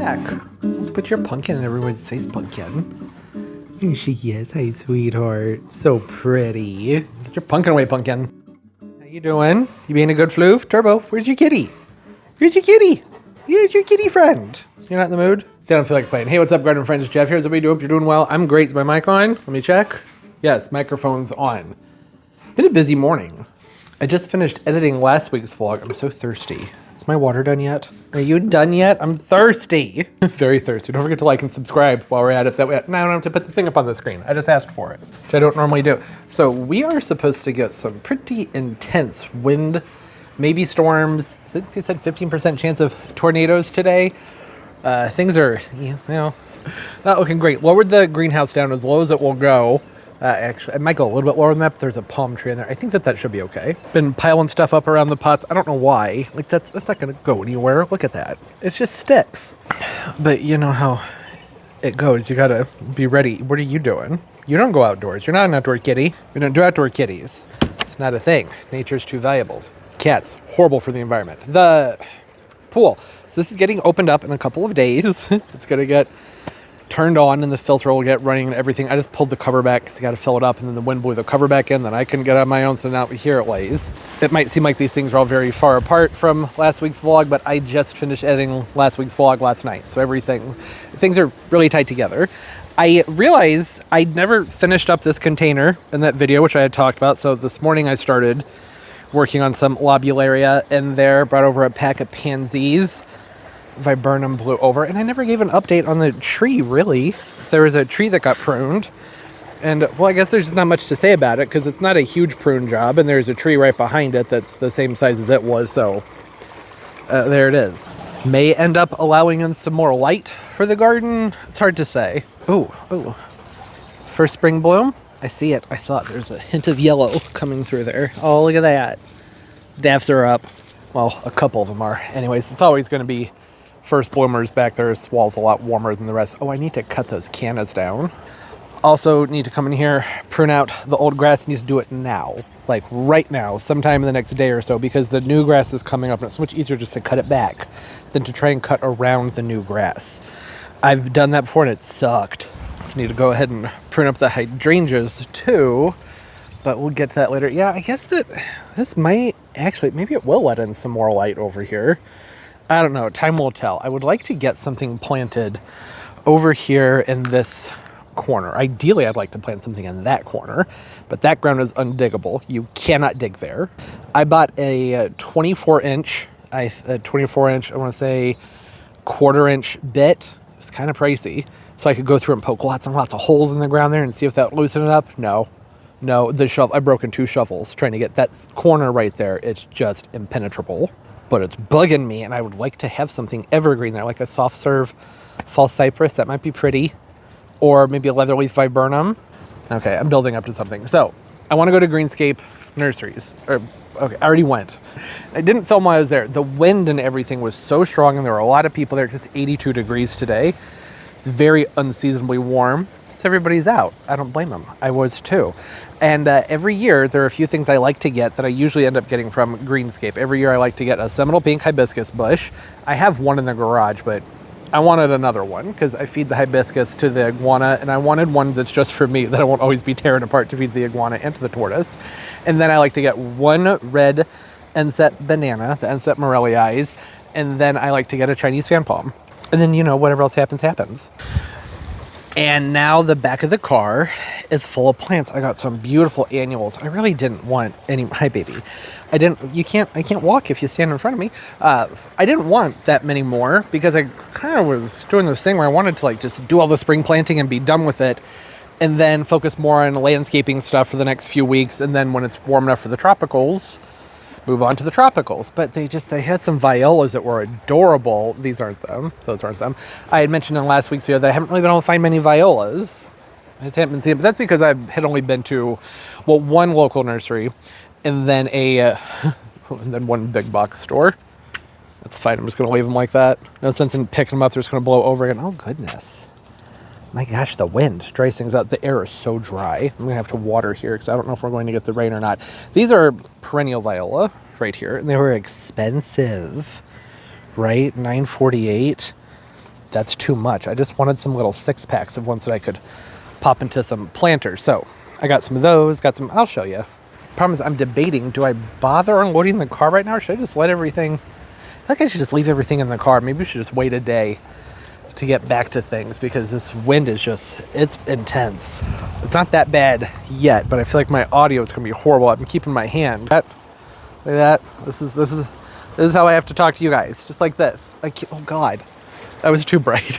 Jack, let's put your pumpkin in everyone's face, pumpkin. Here she is. Hi, sweetheart. So pretty. Get your pumpkin away, pumpkin. How you doing? You being a good floof? Turbo, where's your kitty? Where's your kitty? Here's your kitty friend. You're not in the mood? They don't feel like playing. Hey, what's up, garden friends? Jeff here. What are you doing? You're doing well. I'm great. Is my mic on? Let me check. Yes, microphone's on. Been a busy morning. I just finished editing last week's vlog. I'm so thirsty. Is my water done yet? Are you done yet? I'm thirsty. Very thirsty. Don't forget to like and subscribe while we're at it. That way, now I don't have to put the thing up on the screen. I just asked for it, which I don't normally do. So we are supposed to get some pretty intense wind, maybe storms. I think they said 15% chance of tornadoes today. Things are, not looking great. Lowered the greenhouse down as low as it will go. Actually, it might go a little bit lower than that, but there's a palm tree in there. I think that should be okay. Been piling stuff up around the pots. I don't know why. Like, that's not going to go anywhere. Look at that. It's just sticks. But you know how it goes. You got to be ready. What are you doing? You don't go outdoors. You're not an outdoor kitty. We don't do outdoor kitties. It's not a thing. Nature's too valuable. Cats, horrible for the environment. The pool. So this is getting opened up in a couple of days. It's going to get turned on and the filter will get running and everything. I just pulled the cover back because you got to fill it up, and then the wind blew the cover back in. Then I couldn't get on my own, so now here it lays. It might seem like these things are all very far apart from last week's vlog, but I just finished editing last week's vlog last night, so things are really tight together. I realized I'd never finished up this container in that video, which I had talked about. So this morning I started working on some lobularia in there, brought over a pack of pansies. Viburnum blew over, and I never gave an update on the tree, really. There was a tree that got pruned, and well, I guess there's just not much to say about it because it's not a huge prune job, and there's a tree right behind it that's the same size as it was, so there it is. May end up allowing in some more light for the garden. It's hard to say. Oh, first spring bloom. I see it. I saw it. There's a hint of yellow coming through there. Oh, look at that. Daffs are up. Well, a couple of them are. Anyways, it's always going to be first bloomers back there. This wall's a lot warmer than the rest. Oh, I need to cut those cannas down. Also need to come in here, prune out the old grass. Needs to do it now, like right now, sometime in the next day or so, because the new grass is coming up and it's so much easier just to cut it back than to try and cut around the new grass. I've done that before and it sucked. So need to go ahead and prune up the hydrangeas too, but we'll get to that later. Yeah, I guess that this might actually, maybe it will let in some more light over here. I don't know. Time will tell. I would like to get something planted over here in this corner. Ideally, I'd like to plant something in that corner, but that ground is undiggable. You cannot dig there. I bought a 24-inch, I want to say quarter-inch bit. It's kind of pricey. So I could go through and poke lots and lots of holes in the ground there and see if that would loosen it up. No, the shovel, I've broken 2 shovels trying to get that corner right there. It's just impenetrable. But it's bugging me, and I would like to have something evergreen there, like a soft serve false cypress. That might be pretty. Or maybe a leatherleaf viburnum. Okay, I'm building up to something. So I want to go to Greenscape Nurseries. Okay, I already went. I didn't film while I was there. The wind and everything was so strong, and there were a lot of people there. It's just 82 degrees today. It's very unseasonably warm. So everybody's out. I don't blame them. I was too. And every year, there are a few things I like to get that I usually end up getting from Greenscape. Every year, I like to get a Seminole Pink hibiscus bush. I have one in the garage, but I wanted another one because I feed the hibiscus to the iguana, and I wanted one that's just for me that I won't always be tearing apart to feed the iguana and to the tortoise. And then I like to get one red Enset banana, the Enset Morellii, and then I like to get a Chinese fan palm. And then, whatever else happens, happens. And now the back of the car is full of plants. I got some beautiful annuals. I really didn't want any. Hi, baby. I can't walk if you stand in front of me. I didn't want that many more because I kind of was doing this thing where I wanted to just do all the spring planting and be done with it, and then focus more on landscaping stuff for the next few weeks. And then when it's warm enough for the tropicals, move on to the tropicals. But they had some violas that were adorable. These aren't them. Those aren't them. I had mentioned in last week's video that I haven't really been able to find many violas. I just haven't been seeing them. But that's because I had only been to, one local nursery, and then and then one big box store. That's fine. I'm just going to leave them like that. No sense in picking them up. They're just going to blow over again. Oh, goodness. My gosh, the wind dries things out. The air is so dry. I'm going to have to water here because I don't know if we're going to get the rain or not. These are perennial viola right here, and they were expensive, right? $9.48. that's too much. I just wanted some little 6-packs of ones that I could pop into some planters. So I got some of those, I'll show you. Problem is I'm debating, do I bother unloading the car right now, or should I just let everything, I think I should just leave everything in the car. Maybe we should just wait a day to get back to things, because this wind is just, it's intense. It's not that bad yet, but I feel like my audio is going to be horrible. I'm keeping my hand. Look at that. This is how I have to talk to you guys, just like this. Oh God, that was too bright.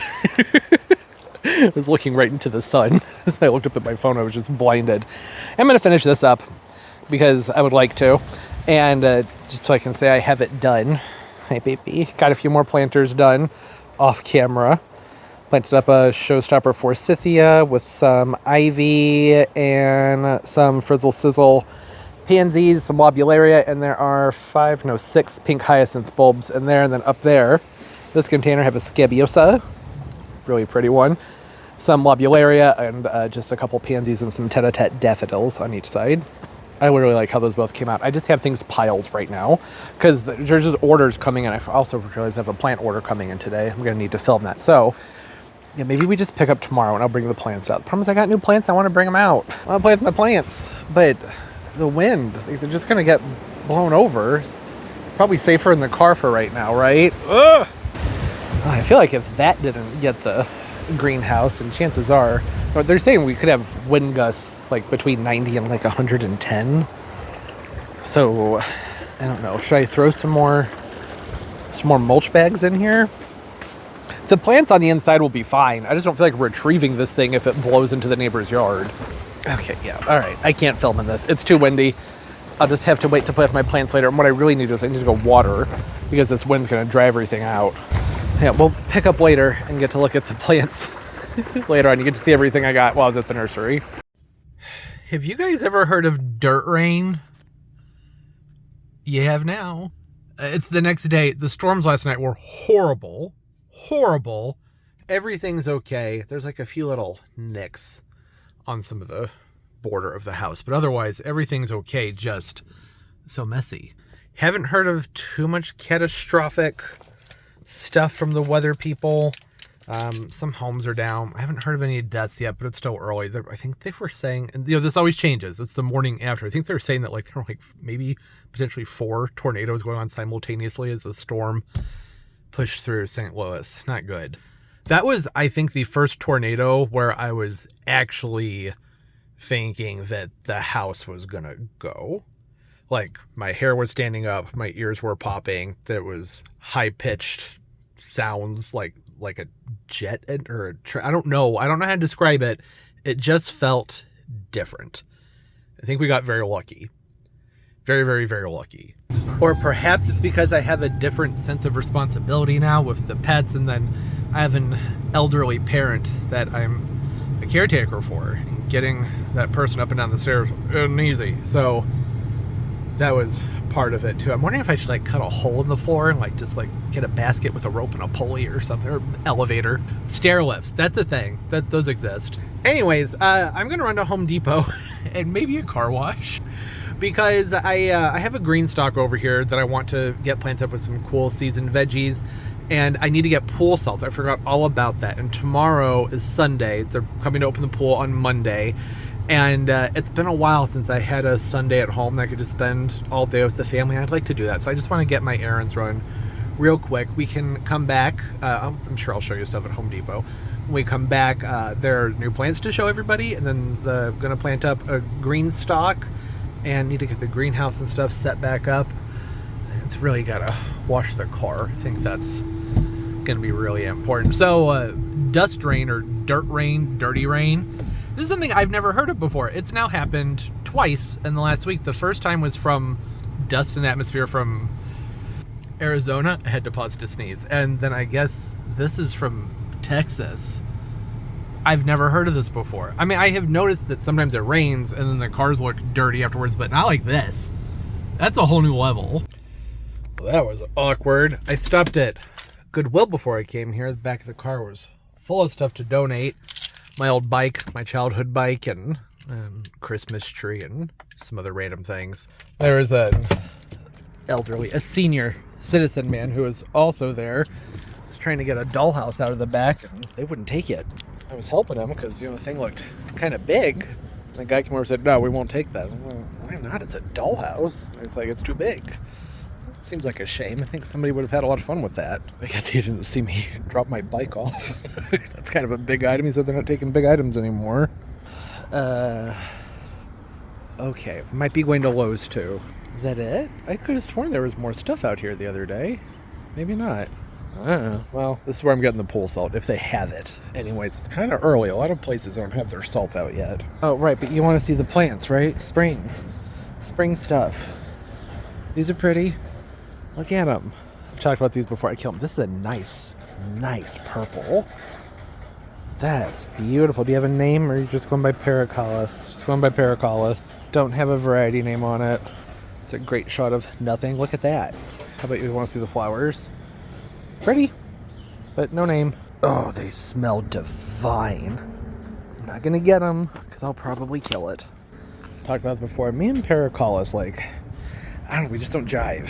I was looking right into the sun. As I looked up at my phone, I was just blinded. I'm going to finish this up because I would like to, and just so I can say I have it done. Hey baby, got a few more planters done off camera. Planted up a showstopper forsythia with some ivy and some frizzle sizzle pansies, some lobularia, and there are 6 pink hyacinth bulbs in there. And then up there, this container, I have a scabiosa, really pretty one, some lobularia, and just a couple pansies and some tete-a-tete daffodils on each side. I really like how those both came out. I just have things piled right now because there's just orders coming in. I also realized I have a plant order coming in today. I'm going to need to film that. So yeah, maybe we just pick up tomorrow and I'll bring the plants out. The problem is I got new plants. I want to bring them out. I want to play with my plants, but the wind, they're just going to get blown over. Probably safer in the car for right now, right? Ugh. I feel like if that didn't get the greenhouse, and chances are, they're saying we could have wind gusts like between 90 and like 110. So I don't know. Should I throw some more mulch bags in here? The plants on the inside will be fine. I just don't feel like retrieving this thing if it blows into the neighbor's yard. Okay, yeah. All right. I can't film in this. It's too windy. I'll just have to wait to play with my plants later. And what I really need to do is I need to go water because this wind's going to dry everything out. Yeah, we'll pick up later and get to look at the plants later on. You get to see everything I got while I was at the nursery. Have you guys ever heard of dirt rain? You have now. It's the next day. The storms last night were horrible. Horrible. Everything's okay. There's like a few little nicks on some of the border of the house, but otherwise everything's okay, just so messy. Haven't heard of too much catastrophic stuff from the weather people. Some homes are down. I haven't heard of any deaths yet, but it's still early. I think they were saying, and this always changes. It's the morning after. I think they were saying that there were maybe potentially 4 tornadoes going on simultaneously as the storm pushed through St. Louis. Not good. That was, I think, the first tornado where I was actually thinking that the house was gonna go. Like, my hair was standing up, my ears were popping. There was high-pitched sounds like a jet or I don't know how to describe it. It just felt different. I think we got very lucky. Very, very, very lucky. Or perhaps it's because I have a different sense of responsibility now with the pets, and then I have an elderly parent that I'm a caretaker for, and getting that person up and down the stairs isn't easy. So that was part of it too. I'm wondering if I should cut a hole in the floor and just get a basket with a rope and a pulley or something, or elevator. Stair lifts, that's a thing. Those exist. Anyways, I'm gonna run to Home Depot and maybe a car wash, because I have a green stock over here that I want to get planted up with some cool seasoned veggies, and I need to get pool salts. I forgot all about that. And tomorrow is Sunday. They're coming to open the pool on Monday. And it's been a while since I had a Sunday at home that I could just spend all day with the family. I'd like to do that. So I just want to get my errands run real quick. We can come back. I'm sure I'll show you stuff at Home Depot. When we come back, there are new plants to show everybody. And then I'm going to plant up a green stock and need to get the greenhouse and stuff set back up. It's really got to wash the car. I think that's going to be really important. So dust rain or dirt rain, dirty rain. This is something I've never heard of before. It's now happened twice in the last week. The first time was from dust and atmosphere from Arizona. I had to pause to sneeze. And then I guess this is from Texas. I've never heard of this before. I mean, I have noticed that sometimes it rains and then the cars look dirty afterwards, but not like this. That's a whole new level. Well, that was awkward. I stopped at Goodwill before I came here. The back of the car was full of stuff to donate. My old bike, my childhood bike, and Christmas tree, and some other random things. There was a senior citizen man who was also there. He's trying to get a dollhouse out of the back, and they wouldn't take it. I was helping them because, the thing looked kind of big. And the guy came over and said, no, we won't take that. I'm like, why not? It's a dollhouse. It's like, it's too big. It seems like a shame. I think somebody would have had a lot of fun with that. I guess he didn't see me drop my bike off. That's kind of a big item. He said they're not taking big items anymore. Okay, might be going to Lowe's too. Is that it? I could have sworn there was more stuff out here the other day. Maybe not. I don't know. Well, this is where I'm getting the pool salt, if they have it. Anyways, it's kind of early. A lot of places don't have their salt out yet. Oh, right, but you want to see the plants, right? Spring stuff. These are pretty. Look at them. I've talked about these before I kill them. This is a nice purple. That's beautiful. Do you have a name, or are you just going by Paracollis? Just going by Paracollis. Don't have a variety name on it. It's a great shot of nothing. Look at that. How about you want to see the flowers? Pretty, but no name. Oh, they smell divine. I'm not gonna get them because I'll probably kill it. Talked about this before. Me and Paracollis, like, I don't know, we just don't jive.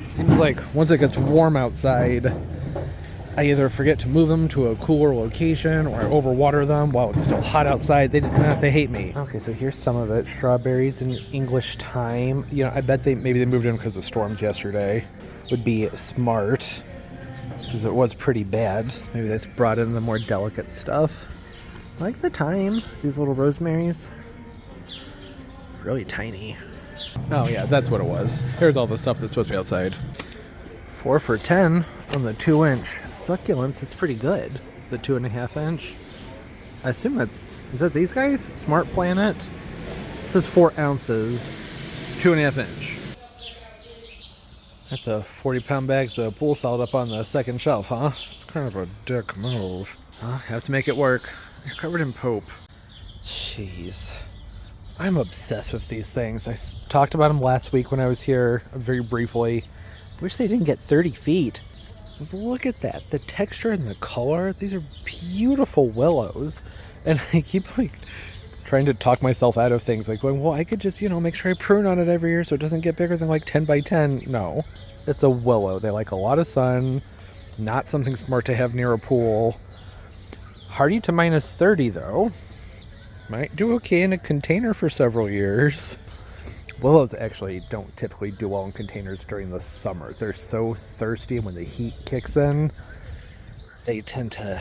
Seems like once it gets warm outside, I either forget to move them to a cooler location or I overwater them while it's still hot outside. They hate me. Okay, so here's some of it. Strawberries and English thyme. I bet maybe they moved in because of storms yesterday. Would be smart because it was pretty bad. Maybe they just brought in the more delicate stuff. I like the thyme. These little rosemaries. Really tiny. Oh yeah, that's what it was. Here's all the stuff that's supposed to be outside. 4 for $10 on the 2-inch succulents. It's pretty good. The 2.5-inch. I assume is that these guys? Smart Planet. It says 4 ounces, 2.5-inch. That's a 40-pound bags of pool salt up on the second shelf, huh? It's kind of a dick move. Have to make it work. You're covered in poop. Jeez. I'm obsessed with these things. I talked about them last week when I was here, very briefly. Wish they didn't get 30 feet. Just look at that. The texture and the color. These are beautiful willows. And I keep trying to talk myself out of things. Like going, well, I could just, make sure I prune on it every year so it doesn't get bigger than 10 by 10. No. It's a willow. They like a lot of sun. Not something smart to have near a pool. Hardy to -30 though. Might do okay in a container for several years. Willows actually don't typically do well in containers during the summer. They're so thirsty, and when the heat kicks in, they tend to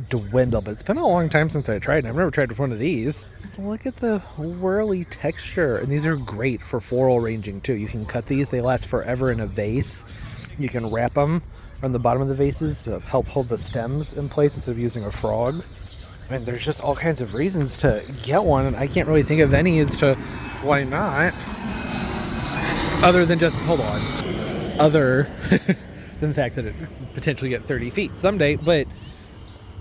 dwindle. But it's been a long time since I tried, and I've never tried one of these. Just look at the whirly texture. And these are great for floral arranging too. You can cut these. They last forever in a vase. You can wrap them on the bottom of the vases to help hold the stems in place instead of using a frog. I mean, there's just all kinds of reasons to get one, and I can't really think of any as to why not. Other than just, other than the fact that it potentially get 30 feet someday, but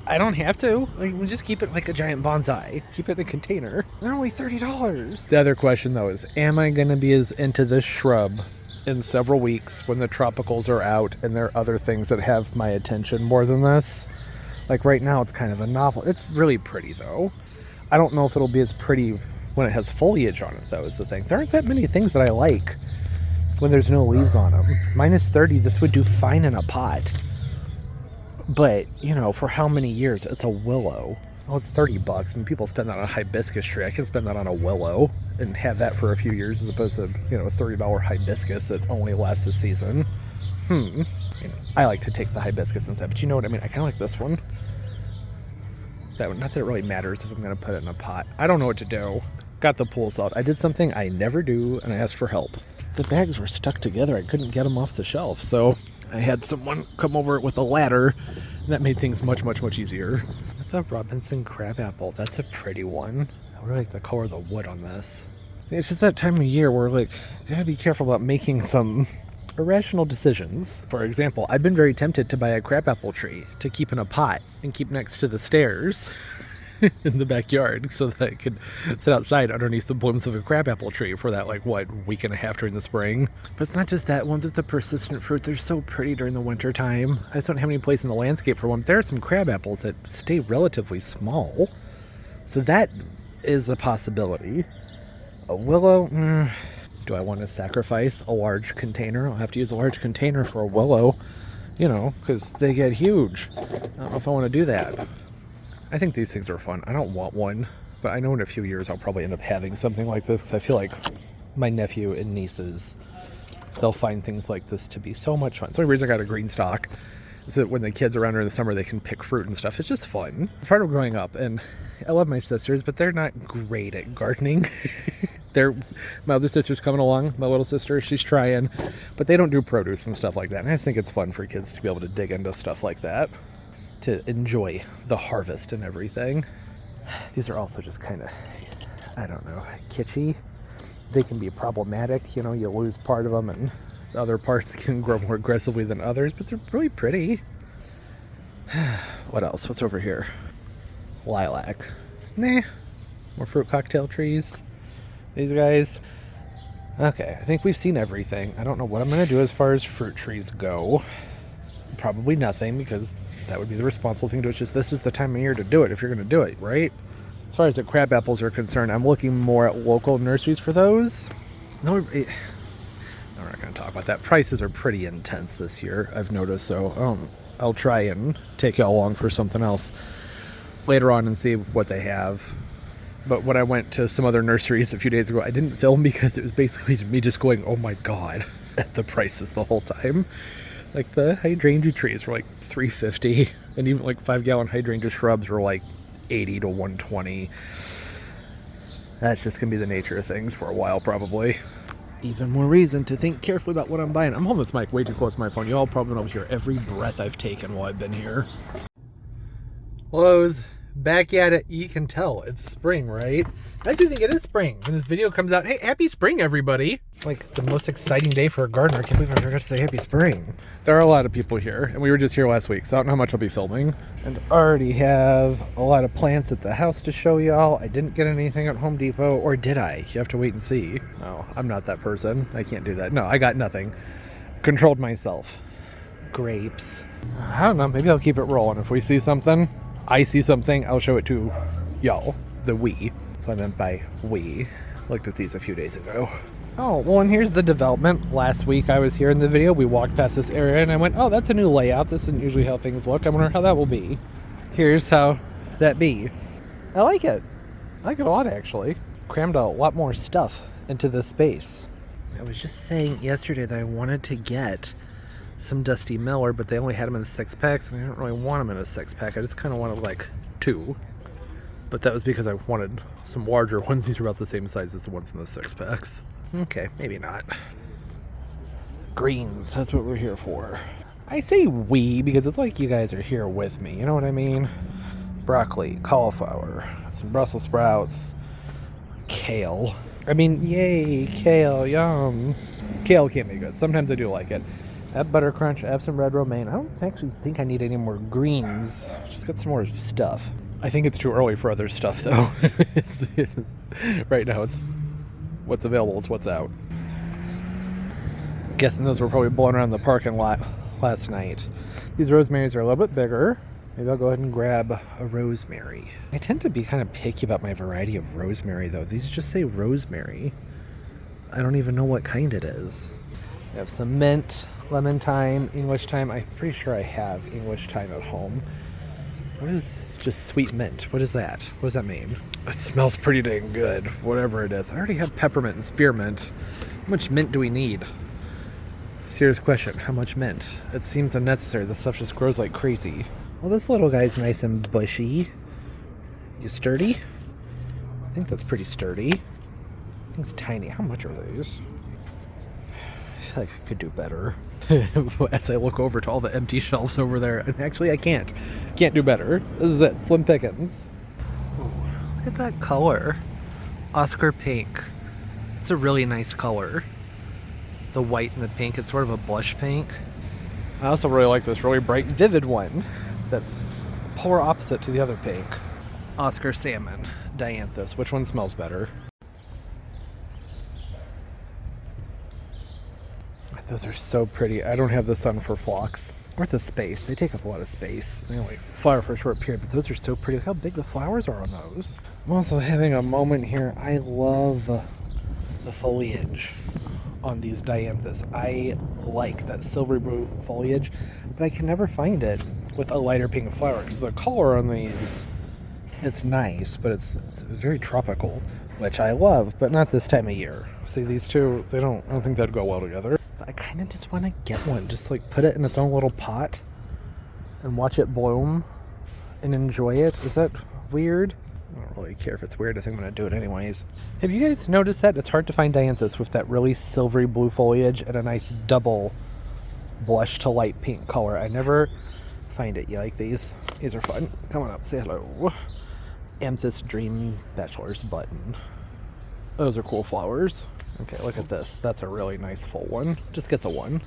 I don't have to. We just keep it like a giant bonsai. Keep it in a container. They're only $30. The other question, though, is am I going to be as into this shrub in several weeks when the tropicals are out and there are other things that have my attention more than this? Like right now, it's kind of a novel. It's really pretty, though. I don't know if it'll be as pretty when it has foliage on it, though, is the thing. There aren't that many things that I like when there's no leaves on them. -30, this would do fine in a pot. But, for how many years? It's a willow. Oh, it's $30. I mean, people spend that on a hibiscus tree. I can spend that on a willow and have that for a few years as opposed to, a $30 hibiscus that only lasts a season. I like to take the hibiscus inside, but you know what I mean? I kind of like this one. That one. Not that it really matters if I'm going to put it in a pot. I don't know what to do. Got the pool salt. I did something I never do, and I asked for help. The bags were stuck together. I couldn't get them off the shelf, so I had someone come over with a ladder, and that made things much, much, much easier. The Robinson crabapple. That's a pretty one. I really like the color of the wood on this. It's just that time of year where, you gotta be careful about making some irrational decisions. For example, I've been very tempted to buy a crabapple tree to keep in a pot and keep next to the stairs in the backyard so that I could sit outside underneath the blooms of a crabapple tree for that, week and a half during the spring. But it's not just that. Ones with the persistent fruit, they're so pretty during the winter time. I just don't have any place in the landscape for one. There are some crabapples that stay relatively small. So that is a possibility. A willow, do I want to sacrifice a large container? I'll have to use a large container for a willow. you know, because they get huge. I don't know if I want to do that. I think these things are fun. I don't want one, but I know in a few years I'll probably end up having something like this because I feel like my nephew and nieces, they'll find things like this to be so much fun. It's the only reason I got a green stock is that when the kids are around during the summer, they can pick fruit and stuff. It's just fun. It's part of growing up, and I love my sisters, but they're not great at gardening. My other sister's coming along, my little sister, she's trying, but they don't do produce and stuff like that. And I just think it's fun for kids to be able to dig into stuff like that, to enjoy the harvest and everything. These are also just kind of, I don't know, kitschy. They can be problematic, you know, you lose part of them and other parts can grow more aggressively than others, but they're really pretty. What else? What's over here? Lilac. Nah. More fruit cocktail trees. These guys. Okay, I think we've seen everything. I don't know what I'm going to do as far as fruit trees go. Probably nothing, because that would be the responsible thing to do. It's just this is the time of year to do it if you're going to do it, right? As far as the crab apples are concerned, I'm looking more at local nurseries for those. No, we're not going to talk about that. Prices are pretty intense this year, I've noticed, so I'll try and take y'all along for something else later on and see what they have. But when I went to some other nurseries a few days ago, I didn't film because it was basically me just going, oh my god, at the prices the whole time. Like the hydrangea trees were like $3.50, and even like 5-gallon hydrangea shrubs were like $80 to $120. That's just going to be the nature of things for a while, probably. Even more reason to think carefully about what I'm buying. I'm holding this mic way too close to my phone. You all probably know hear every breath I've taken while I've been here. Lowe's, back at it. You can tell it's spring, right? I do think it is spring when this video comes out. Hey, happy spring, everybody. Like the most exciting day for a gardener. I can't believe I forgot to say happy spring. There are a lot of people here, and we were just here last week, so I don't know how much I'll be filming. And already have a lot of plants at the house to show y'all. I didn't get anything at Home Depot, or did I? You have to wait and see. No, I'm not that person. I can't do that. No, I got nothing. Controlled myself. Grapes. I don't know. Maybe I'll keep it rolling. If we see something, I see something, I'll show it to y'all. The we. So I meant by we. Looked at these a few days ago. Oh, well, and here's the development. Last week I was here in the video. We walked past this area and I went, oh, that's a new layout. This isn't usually how things look. I wonder how that will be. Here's how that be. I like it. I like it a lot, actually. Crammed a lot more stuff into this space. I was just saying yesterday that I wanted to get some Dusty Miller, but they only had them in 6-packs, and I didn't really want them in a 6-pack. I just kind of wanted like 2. But that was because I wanted some larger ones. These are about the same size as the ones in the 6-packs. Okay, maybe not. Greens, that's what we're here for. I say we because it's like you guys are here with me, you know what I mean? Broccoli, cauliflower, some Brussels sprouts, kale. I mean, yay, kale, yum. Kale can be good. Sometimes I do like it. I have butter crunch, I have some red romaine. I don't actually think I need any more greens. Just got some more stuff. I think it's too early for other stuff, though. Right now, it's what's available is what's out. Guessing those were probably blowing around the parking lot last night. These rosemaries are a little bit bigger. Maybe I'll go ahead and grab a rosemary. I tend to be kind of picky about my variety of rosemary, though. These just say rosemary. I don't even know what kind it is. I have some mint, lemon thyme, English thyme. I'm pretty sure I have English thyme at home. What is just sweet mint? What is that? What does that mean? It smells pretty dang good, whatever it is. I already have peppermint and spearmint. How much mint do we need? Serious question, how much mint? It seems unnecessary. This stuff just grows like crazy. Well, this little guy's nice and bushy. You sturdy? I think that's pretty sturdy. It's tiny. How much are these? I feel like I could do better. As I look over to all the empty shelves over there, and actually I can't do better. This is it, slim pickings. Ooh, look at that color. Oscar pink. It's a really nice color. The white and the pink, it's sort of a blush pink. I also really like this really bright vivid one that's polar opposite to the other pink. Oscar salmon, dianthus. Which one smells better? Those are so pretty. I don't have the sun for phlox or the space. They take up a lot of space. They only flower for a short period, but those are so pretty. Look how big the flowers are on those. I'm also having a moment here. I love the foliage. on these dianthus. I like that silvery blue foliage, but I can never find it with a lighter pink flower because the color on these, it's nice, but it's very tropical, which I love, but not this time of year. See, these two, I don't think they'd go well together. But I kind of just want to get one, just like put it in its own little pot and watch it bloom and enjoy it. Is that weird? I don't really care if it's weird. I think I'm going to do it anyways. Have you guys noticed that? It's hard to find dianthus with that really silvery blue foliage and a nice double blush to light pink color. I never find it. You like these? These are fun. Come on up. Say hello. Amethyst Dream Bachelor's Button. Those are cool flowers. Okay, look at this. That's a really nice full one. Just get the one.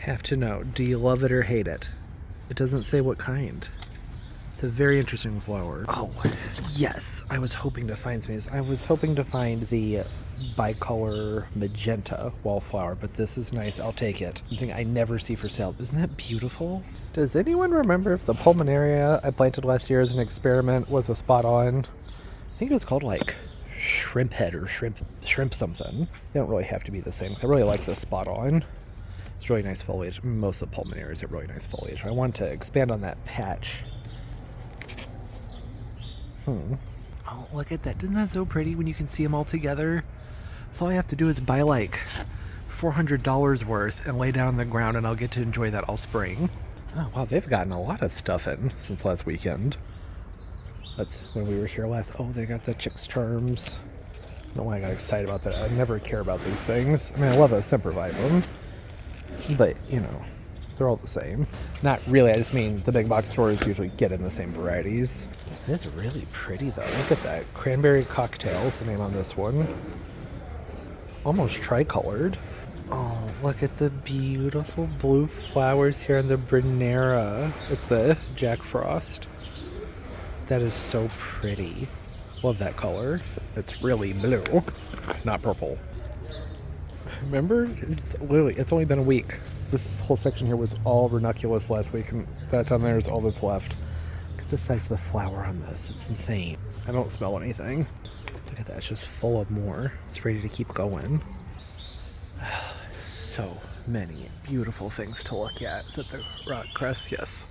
Have to know, do you love it or hate it? It doesn't say what kind. It's a very interesting flower. Oh, yes. I was hoping to find some of these. I was hoping to find the bicolor magenta wallflower, but this is nice. I'll take it. Something I never see for sale. Isn't that beautiful? Does anyone remember if the pulmonaria I planted last year as an experiment was a spot on? I think it was called like shrimp head or shrimp something. They don't really have to be the same. I really like the spot on. It's really nice foliage. Most of the pulmonarias are really nice foliage. I want to expand on that patch. Oh, look at that. Isn't that so pretty when you can see them all together? So all I have to do is buy like $400 worth and lay down on the ground and I'll get to enjoy that all spring. Oh, wow, they've gotten a lot of stuff in since last weekend. That's when we were here last. Oh, they got the chicks charms. I don't know why I got excited about that. I never care about these things. I mean, I love a sempervivum, but, you know, they're all the same. Not really, I just mean the big box stores usually get in the same varieties. It is really pretty though. Look at that. Cranberry Cocktail is the name on this one. Almost tricolored. Oh, look at the beautiful blue flowers here on the Brinera. It's the Jack Frost. That is so pretty. Love that color. It's really blue, not purple. Remember? It's only been a week. This whole section here was all ranunculus last week, and that down there is all that's left. Look at the size of the flower on this. It's insane. I don't smell anything. Look at that. It's just full of more. It's ready to keep going. So many beautiful things to look at. Is it the rock cress? Yes.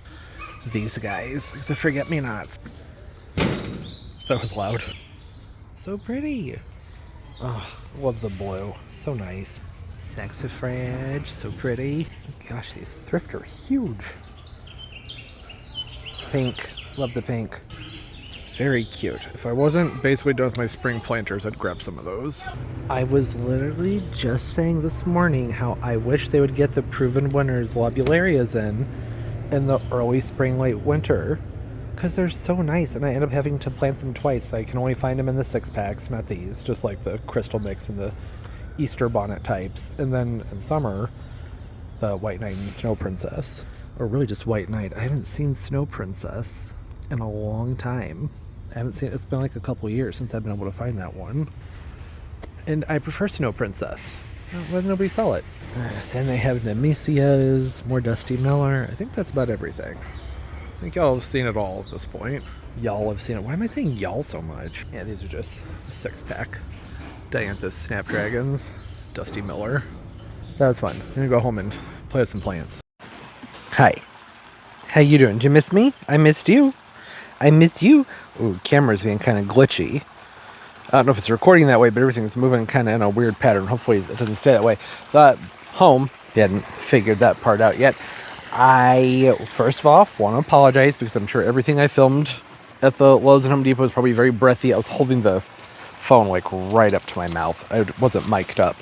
These guys. The forget-me-nots. That was loud. So pretty. Oh, love the blue. So nice. Saxifrage, so pretty. Gosh, these thrift are huge. Pink, love the pink. Very cute. If I wasn't basically done with my spring planters, I'd grab some of those. I was literally just saying this morning how I wish they would get the proven winners lobularias in the early spring, late winter. Because they're so nice, and I end up having to plant them twice. I can only find them in the 6-packs, not these, just like the crystal mix and the Easter bonnet types. And then in summer, the White Knight and Snow Princess. Or really just White Knight. I haven't seen Snow Princess in a long time. I haven't seen it. It's been like a couple years since I've been able to find that one. And I prefer Snow Princess. Why does nobody sell it? And they have Nemesias, more Dusty Miller. I think that's about everything. I think y'all have seen it all at this point. Y'all have seen it. Why am I saying y'all so much? Yeah, these are just a 6-pack. Dianthus Snapdragons, Dusty Miller. That was fun. I'm gonna go home and play with some plants. Hi. How you doing? Did you miss me? I missed you. I missed you. Ooh, camera's being kind of glitchy. I don't know if it's recording that way, but everything's moving kind of in a weird pattern. Hopefully it doesn't stay that way. Home, hadn't figured that part out yet. I, first of all, want to apologize because I'm sure everything I filmed at the Lowe's and Home Depot was probably very breathy. I was holding the phone like right up to my mouth. I wasn't mic'd up.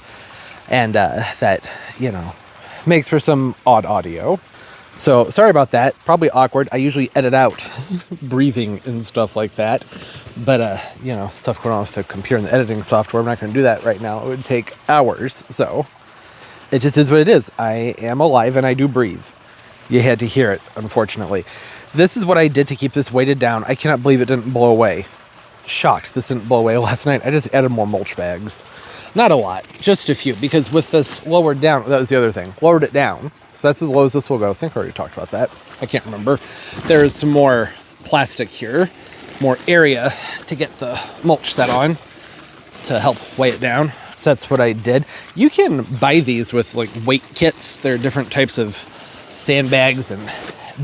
And that, you know, makes for some odd audio. So sorry about that. Probably awkward. I usually edit out breathing and stuff like that. But, you know, stuff going on with the computer and the editing software. I'm not going to do that right now. It would take hours. So it just is what it is. I am alive and I do breathe. You had to hear it, unfortunately. This is what I did to keep this weighted down. I cannot believe it didn't blow away. Shocked this didn't blow away last night. I just added more mulch bags. Not a lot, just a few, because with this lowered down, that was the other thing, lowered it down. So that's as low as this will go. I think I already talked about that. I can't remember. There's some more plastic here, more area to get the mulch set on. to help weigh it down. So that's what I did. You can buy these with like weight kits. There are different types of sandbags and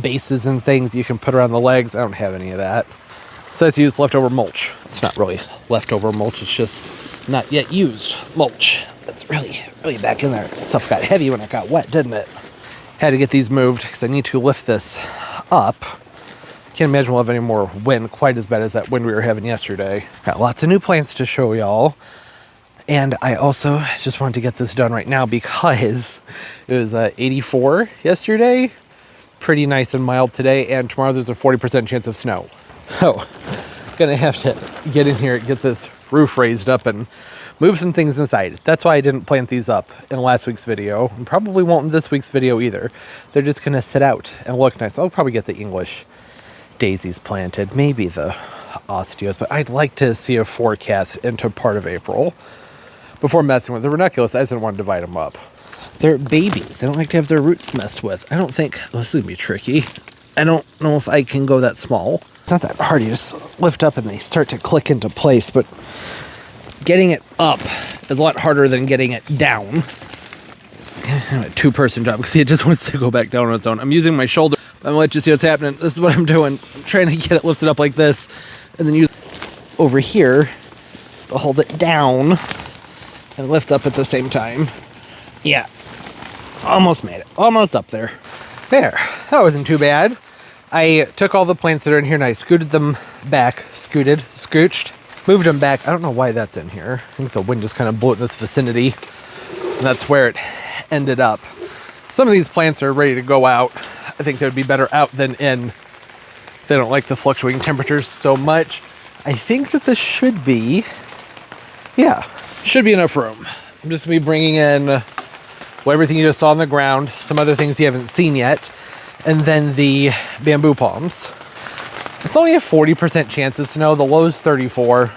bases and things you can put around the legs. I don't have any of that. So I just used leftover mulch. It's not really leftover mulch. It's just not yet used mulch. It's really, really back in there. Stuff got heavy when it got wet, didn't it? Had to get these moved because I need to lift this up. Can't imagine we'll have any more wind quite as bad as that wind we were having yesterday. Got lots of new plants to show y'all. And I also just wanted to get this done right now because it was 84 yesterday. Pretty nice and mild today. And tomorrow there's a 40% chance of snow. So, gonna have to get in here, get this roof raised up and move some things inside. That's why I didn't plant these up in last week's video. And probably won't in this week's video either. They're just gonna sit out and look nice. I'll probably get the English daisies planted. Maybe the osteos. But I'd like to see a forecast into part of April before messing with the ranunculus. I just didn't want to divide them up. They're babies. They don't like to have their roots messed with. I don't think, oh, this is gonna be tricky. I don't know if I can go that small. It's not that hard. You just lift up and they start to click into place, but getting it up is a lot harder than getting it down. It's kind of a two-person job because it just wants to go back down on its own. I'm using my shoulder. I'm gonna let you see what's happening. This is what I'm doing. I'm trying to get it lifted up like this, and then use over here to hold it down and lift up at the same time. Yeah, almost made it. Almost up there. There, that wasn't too bad. I took all the plants that are in here and I scooted them back. Scooched, moved them back. I don't know why that's in here. I think the wind just kind of blew it in this vicinity. And that's where it ended up. Some of these plants are ready to go out. I think they would be better out than in. They don't like the fluctuating temperatures so much. I think that this should be, yeah, should be enough room. I'm just gonna be bringing in everything you just saw on the ground, some other things you haven't seen yet, and then the bamboo palms. It's only a 40% chance of snow. The low's 34. I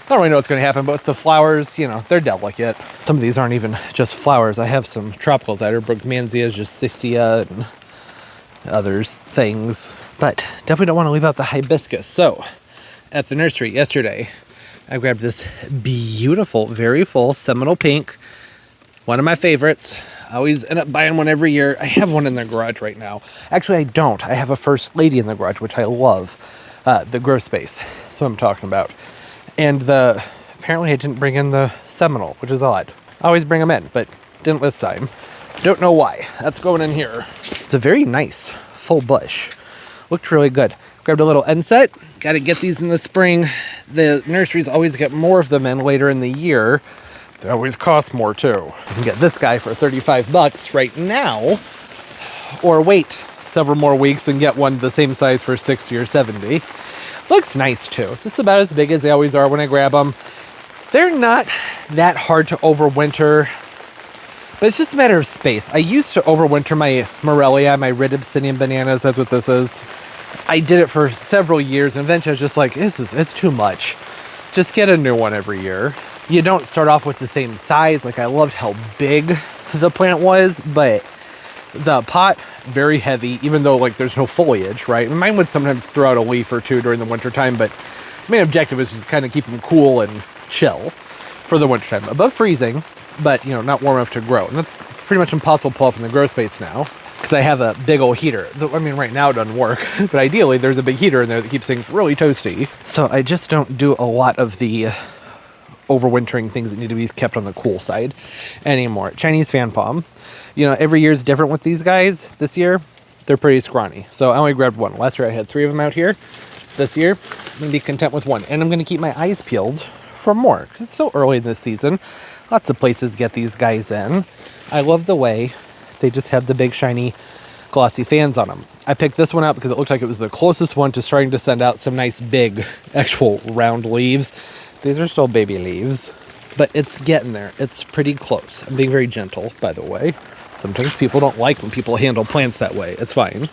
don't really know what's going to happen, but the flowers, you know, they're delicate. Some of these aren't even just flowers. I have some tropicals out here, Brookmansia, Ziess, and others, things. But definitely don't want to leave out the hibiscus. So, at the nursery yesterday, I grabbed this beautiful, very full Seminole Pink. One of my favorites. I always end up buying one every year. I have one in the garage right now. Actually, I don't. I have a First Lady in the garage, which I love. The grow space. That's what I'm talking about. And apparently I didn't bring in the Seminole, which is odd. I always bring them in, but didn't this time. Don't know why. That's going in here. It's a very nice full bush. Looked really good. Grabbed a little end set. Got to get these in the spring. The nurseries always get more of them in later in the year. They always cost more too. You can get this guy for 35 bucks right now, or wait several more weeks and get one the same size for 60 or 70. Looks nice too. It's just about as big as they always are when I grab them. They're not that hard to overwinter, but it's just a matter of space. I used to overwinter my Morelia, my red obsidian bananas. That's what this is. I did it for several years, and eventually I was just like, it's too much. Just get a new one every year. You don't start off with the same size. Like, I loved how big the plant was, but the pot, very heavy, even though, like, there's no foliage, right? And mine would sometimes throw out a leaf or two during the winter time, but my main objective is just kind of keep them cool and chill for the winter time. Above freezing, but, you know, not warm enough to grow. And that's pretty much impossible to pull up in the grow space now because I have a big old heater. I mean, right now it doesn't work, but ideally there's a big heater in there that keeps things really toasty. So I just don't do a lot of the overwintering things that need to be kept on the cool side anymore. Chinese fan palm. You know, every year is different with these guys. This year, they're pretty scrawny. So I only grabbed one. Last year I had 3 of them out here. This year, I'm going to be content with one. And I'm going to keep my eyes peeled for more because it's so early in this season. Lots of places get these guys in. I love the way they just have the big shiny glossy fans on them. I picked this one out because it looked like it was the closest one to starting to send out some nice big actual round leaves. These are still baby leaves, but it's getting there. It's pretty close. I'm being very gentle, by the way. Sometimes people don't like when people handle plants that way. It's fine.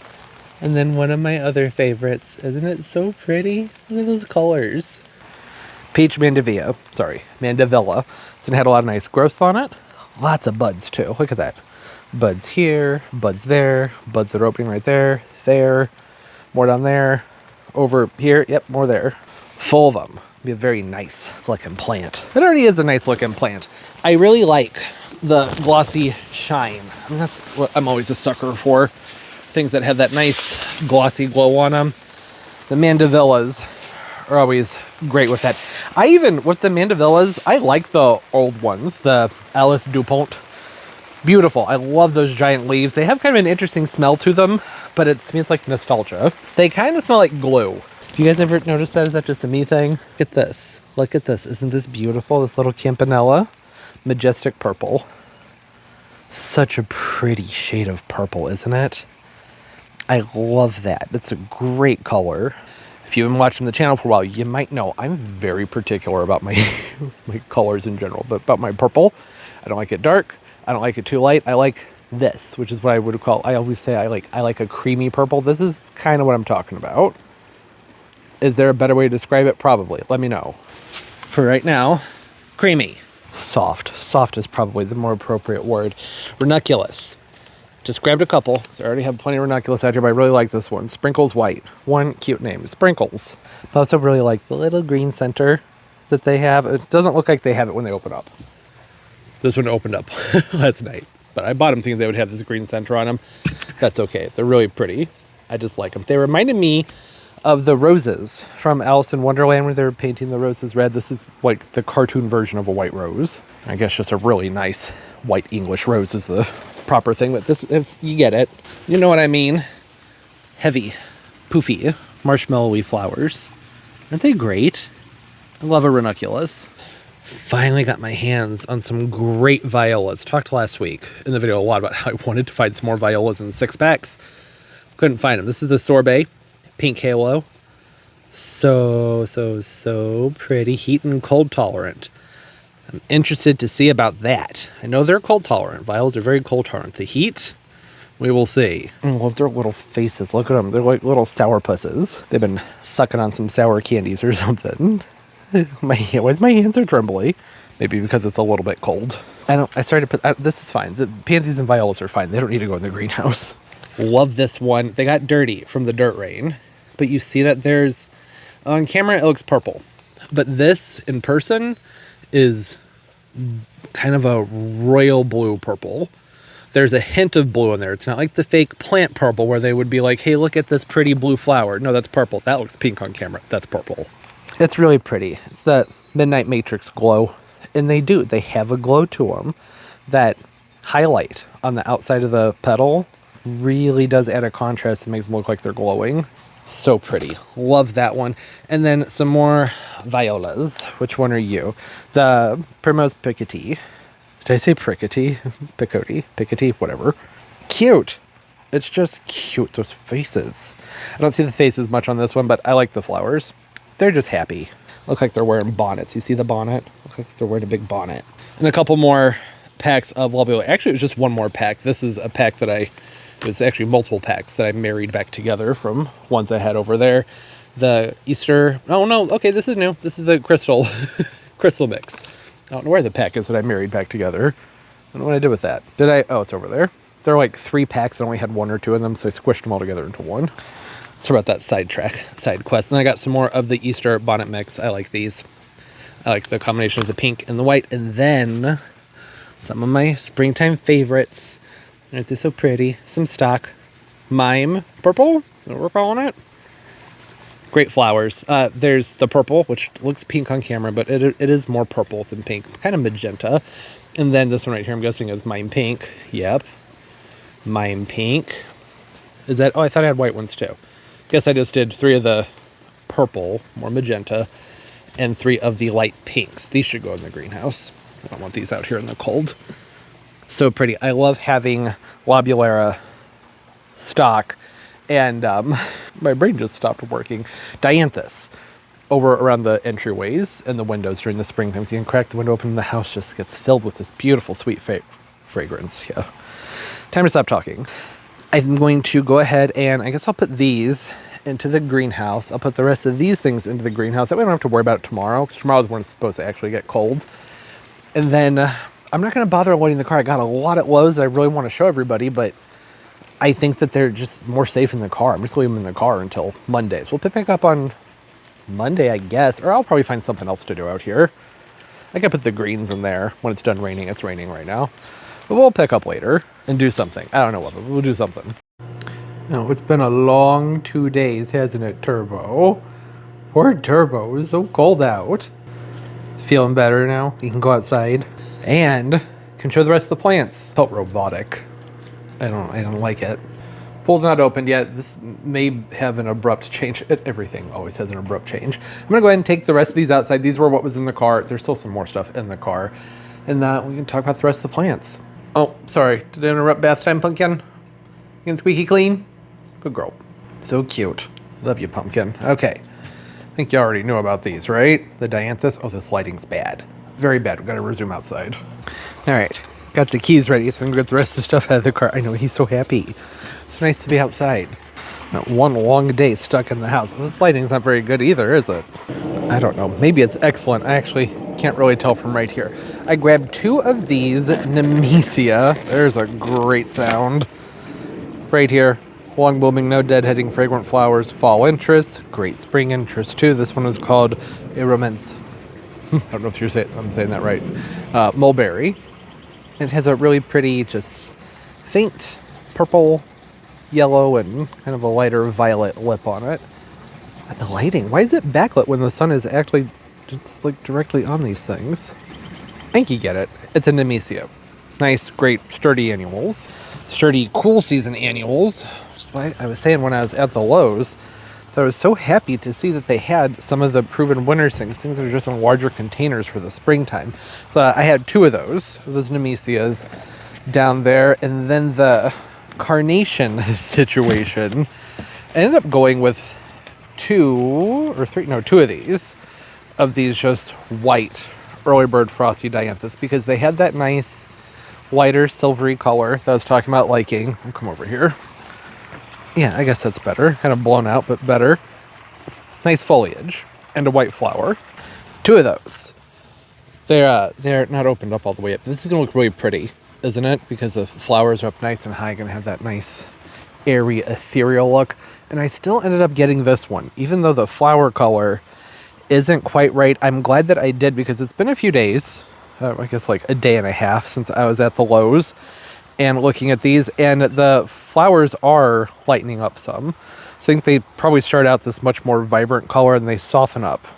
And then one of my other favorites. Isn't it so pretty? Look at those colors. Peach Mandevilla. Mandevilla. So it had a lot of nice growths on it. Lots of buds, too. Look at that. Buds here, buds there, buds that are opening right there, there, more down there, over here. Yep, more there. Full of them. Be a very nice looking plant. It already is a nice looking plant. I really like the glossy shine. I mean, that's what I'm always a sucker for. Things that have that nice glossy glow on them. The mandavillas are always great with that. With the mandavillas, I like the old ones, the Alice Dupont. Beautiful. I love those giant leaves. They have kind of an interesting smell to them, but to me, it's like nostalgia. They kind of smell like glue. Do you guys ever notice that? Is that just a me thing? Look at this. Look at this. Isn't this beautiful? This little campanella. Majestic purple. Such a pretty shade of purple, isn't it? I love that. It's a great color. If you've been watching the channel for a while, you might know I'm very particular about my my colors in general, but about my purple. I don't like it dark. I don't like it too light. I like this, which is what I would call, I always say I like a creamy purple. This is kind of what I'm talking about. Is there a better way to describe it? Probably. Let me know. For right now, creamy. Soft. Soft is probably the more appropriate word. Ranunculus. Just grabbed a couple. So I already have plenty of ranunculus out here, but I really like this one. Sprinkles White. One cute name. Sprinkles. I also really like the little green center that they have. It doesn't look like they have it when they open up. This one opened up last night, but I bought them thinking they would have this green center on them. That's okay. They're really pretty. I just like them. They reminded me of the roses from Alice in Wonderland where they were painting the roses red. This is like the cartoon version of a white rose. I guess just a really nice white English rose is the proper thing, but you get it. You know what I mean? Heavy, poofy, marshmallowy flowers. Aren't they great? I love a ranunculus. Finally got my hands on some great violas. Talked last week in the video a lot about how I wanted to find some more violas in 6-packs. Couldn't find them. This is the sorbet, pink halo. So pretty. Heat and cold tolerant. I'm interested to see about that. I know they're cold tolerant. Violas are very cold tolerant. The heat, we will see. I love their little faces. Look at them. They're like little sourpusses. They've been sucking on some sour candies or something. Why is my hands are trembly? Maybe because it's a little bit cold. I started to put, this is fine. The pansies and violas are fine. They don't need to go in the greenhouse. Love this one. They got dirty from the dirt rain, but you see that there's, on camera it looks purple, but this in person is kind of a royal blue purple. There's a hint of blue in there. It's not like the fake plant purple where they would be like, hey, look at this pretty blue flower. No, that's purple. That looks pink on camera. That's purple. It's really pretty. It's that Midnight Matrix glow. And they have a glow to them. That highlight on the outside of the petal really does add a contrast and makes them look like they're glowing. So pretty. Love that one. And then some more violas. Which one are you? The Primrose Picotee. Did I say Prickety? Picotee, whatever. Cute. It's just cute. Those faces. I don't see the faces much on this one, but I like the flowers. They're just happy. Look like they're wearing bonnets. You see the bonnet? Look like they're wearing a big bonnet. And a couple more packs of Lobula. Actually, it was just one more pack. This is a pack that it was actually multiple packs that I married back together from ones I had over there. The Easter, oh no, okay, this is new. This is the crystal, crystal mix. I don't know where the pack is that I married back together. I don't know what I did with that. Oh, it's over there. There are like 3 packs. I only had 1 or 2 of them, so I squished them all together into one. Sorry about that side quest. And I got some more of the Easter bonnet mix. I like these. I like the combination of the pink and the white. And then some of my springtime favorites. Aren't they so pretty? Some stock mime purple. Is that what we're calling it? Great flowers. There's the purple, which looks pink on camera, but it is more purple than pink. Kind of magenta. And then this one right here, I'm guessing is mime pink. Yep. Mime pink. Is that? Oh, I thought I had white ones too. Guess I just did 3 of the purple, more magenta, and 3 of the light pinks. These should go in the greenhouse. I don't want these out here in the cold. So pretty. I love having Lobulera stock. And my brain just stopped working. Dianthus over around the entryways and the windows during the springtime. So you can crack the window open and the house just gets filled with this beautiful, sweet fragrance. Yeah. Time to stop talking. I'm going to go ahead and I guess I'll put these into the greenhouse. I'll put the rest of these things into the greenhouse. That way I don't have to worry about it tomorrow, because tomorrow's when it's supposed to actually get cold. And then I'm not going to bother loading the car. I got a lot at Lowe's that I really want to show everybody, but I think that they're just more safe in the car. I'm just leaving them in the car until Monday. So we'll pick back up on Monday, I guess. Or I'll probably find something else to do out here. I can put the greens in there when it's done raining. It's raining right now. But we'll pick up later and do something. I don't know what, but we'll do something. No, it's been a long 2 days, hasn't it, Turbo? Poor Turbo, it's so cold out. Feeling better now. You can go outside and can show the rest of the plants. Felt robotic. I don't like it. Pool's not opened yet. This may have an abrupt change. Everything always has an abrupt change. I'm gonna go ahead and take the rest of these outside. These were what was in the car. There's still some more stuff in the car. And we can talk about the rest of the plants. Oh, sorry. Did I interrupt bath time, Pumpkin? You can squeaky clean? Good girl. So cute. Love you, Pumpkin. Okay. I think you already knew about these, right? The dianthus. Oh, this lighting's bad. Very bad. We've got to resume outside. All right. Got the keys ready, so I'm going to get the rest of the stuff out of the car. I know, he's so happy. It's nice to be outside. Not one long day stuck in the house. This lighting's not very good either, is it? I don't know. Maybe it's excellent. I actually can't really tell from right here. I grabbed 2 of these Nemesia. There's a great sound. Right here. Long blooming, no deadheading, fragrant flowers, fall interest, great spring interest too. This one is called Aromance. I don't know if I'm saying that right. Mulberry. It has a really pretty, just faint purple, yellow, and kind of a lighter violet lip on it. And the lighting, why is it backlit when the sun is actually just like directly on these things? I think you get it. It's a Nemesia. Nice, great, sturdy annuals. Sturdy, cool season annuals. I was saying when I was at the Lowe's that I was so happy to see that they had some of the proven winter things that are just in larger containers for the springtime. So I had 2 of those Nemesias down there, and then the carnation situation. I ended up going with 2 of these just white early bird frosty dianthus because they had that nice lighter silvery color that I was talking about liking. I'll come over here. Yeah, I guess that's better. Kind of blown out, but better. Nice foliage and a white flower. 2 of those. They're not opened up all the way up. This is gonna look really pretty, isn't it? Because the flowers are up nice and high, gonna have that nice airy ethereal look. And I still ended up getting this one, even though the flower color isn't quite right. I'm glad that I did because it's been a few days, I guess like a day and a half since I was at the Lowe's and looking at these, and the flowers are lightening up some. So I think they probably start out this much more vibrant color and they soften up.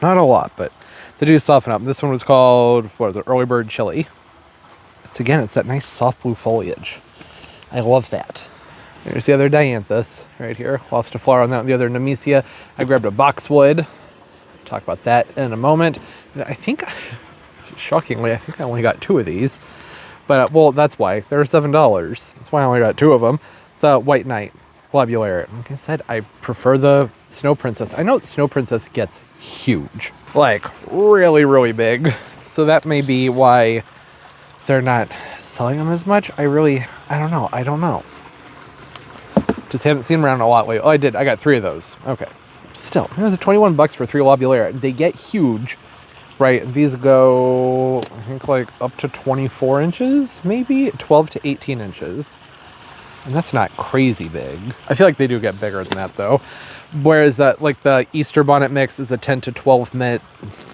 Not a lot, but they do soften up. This one was called, what is it, Early Bird Chili. It's that nice soft blue foliage. I love that. There's the other dianthus right here. Lost a flower on that. The other Nemesia. I grabbed a boxwood. Talk about that in a moment. I think, shockingly, I think I only got 2 of these. But, well, that's why. They're $7. That's why I only got 2 of them. The White Knight Globularian. Like I said, I prefer the Snow Princess. I know Snow Princess gets huge. Like, really, really big. So that may be why they're not selling them as much. I don't know. Just haven't seen them around a lot lately. Oh, I did. I got 3 of those. Okay. Still, it was $21 for 3 Globularia. They get huge. Right, these go, I think, like up to 24 inches, maybe 12 to 18 inches. And that's not crazy big. I feel like they do get bigger than that, though. Whereas that, like the Easter bonnet mix is a 10 to 12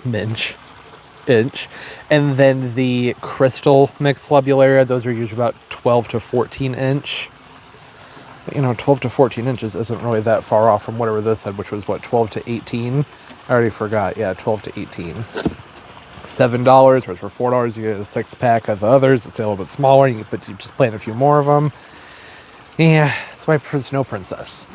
inch. And then the crystal mix Globularia, those are usually about 12 to 14 inch. But, 12 to 14 inches isn't really that far off from whatever this said, which was, what, 12 to 18? I already forgot. Yeah, 12 to 18. $7, whereas for $4 you get a 6-pack of the others. It's a little bit smaller, you just plant a few more of them. Yeah, that's why I prefer Snow Princess.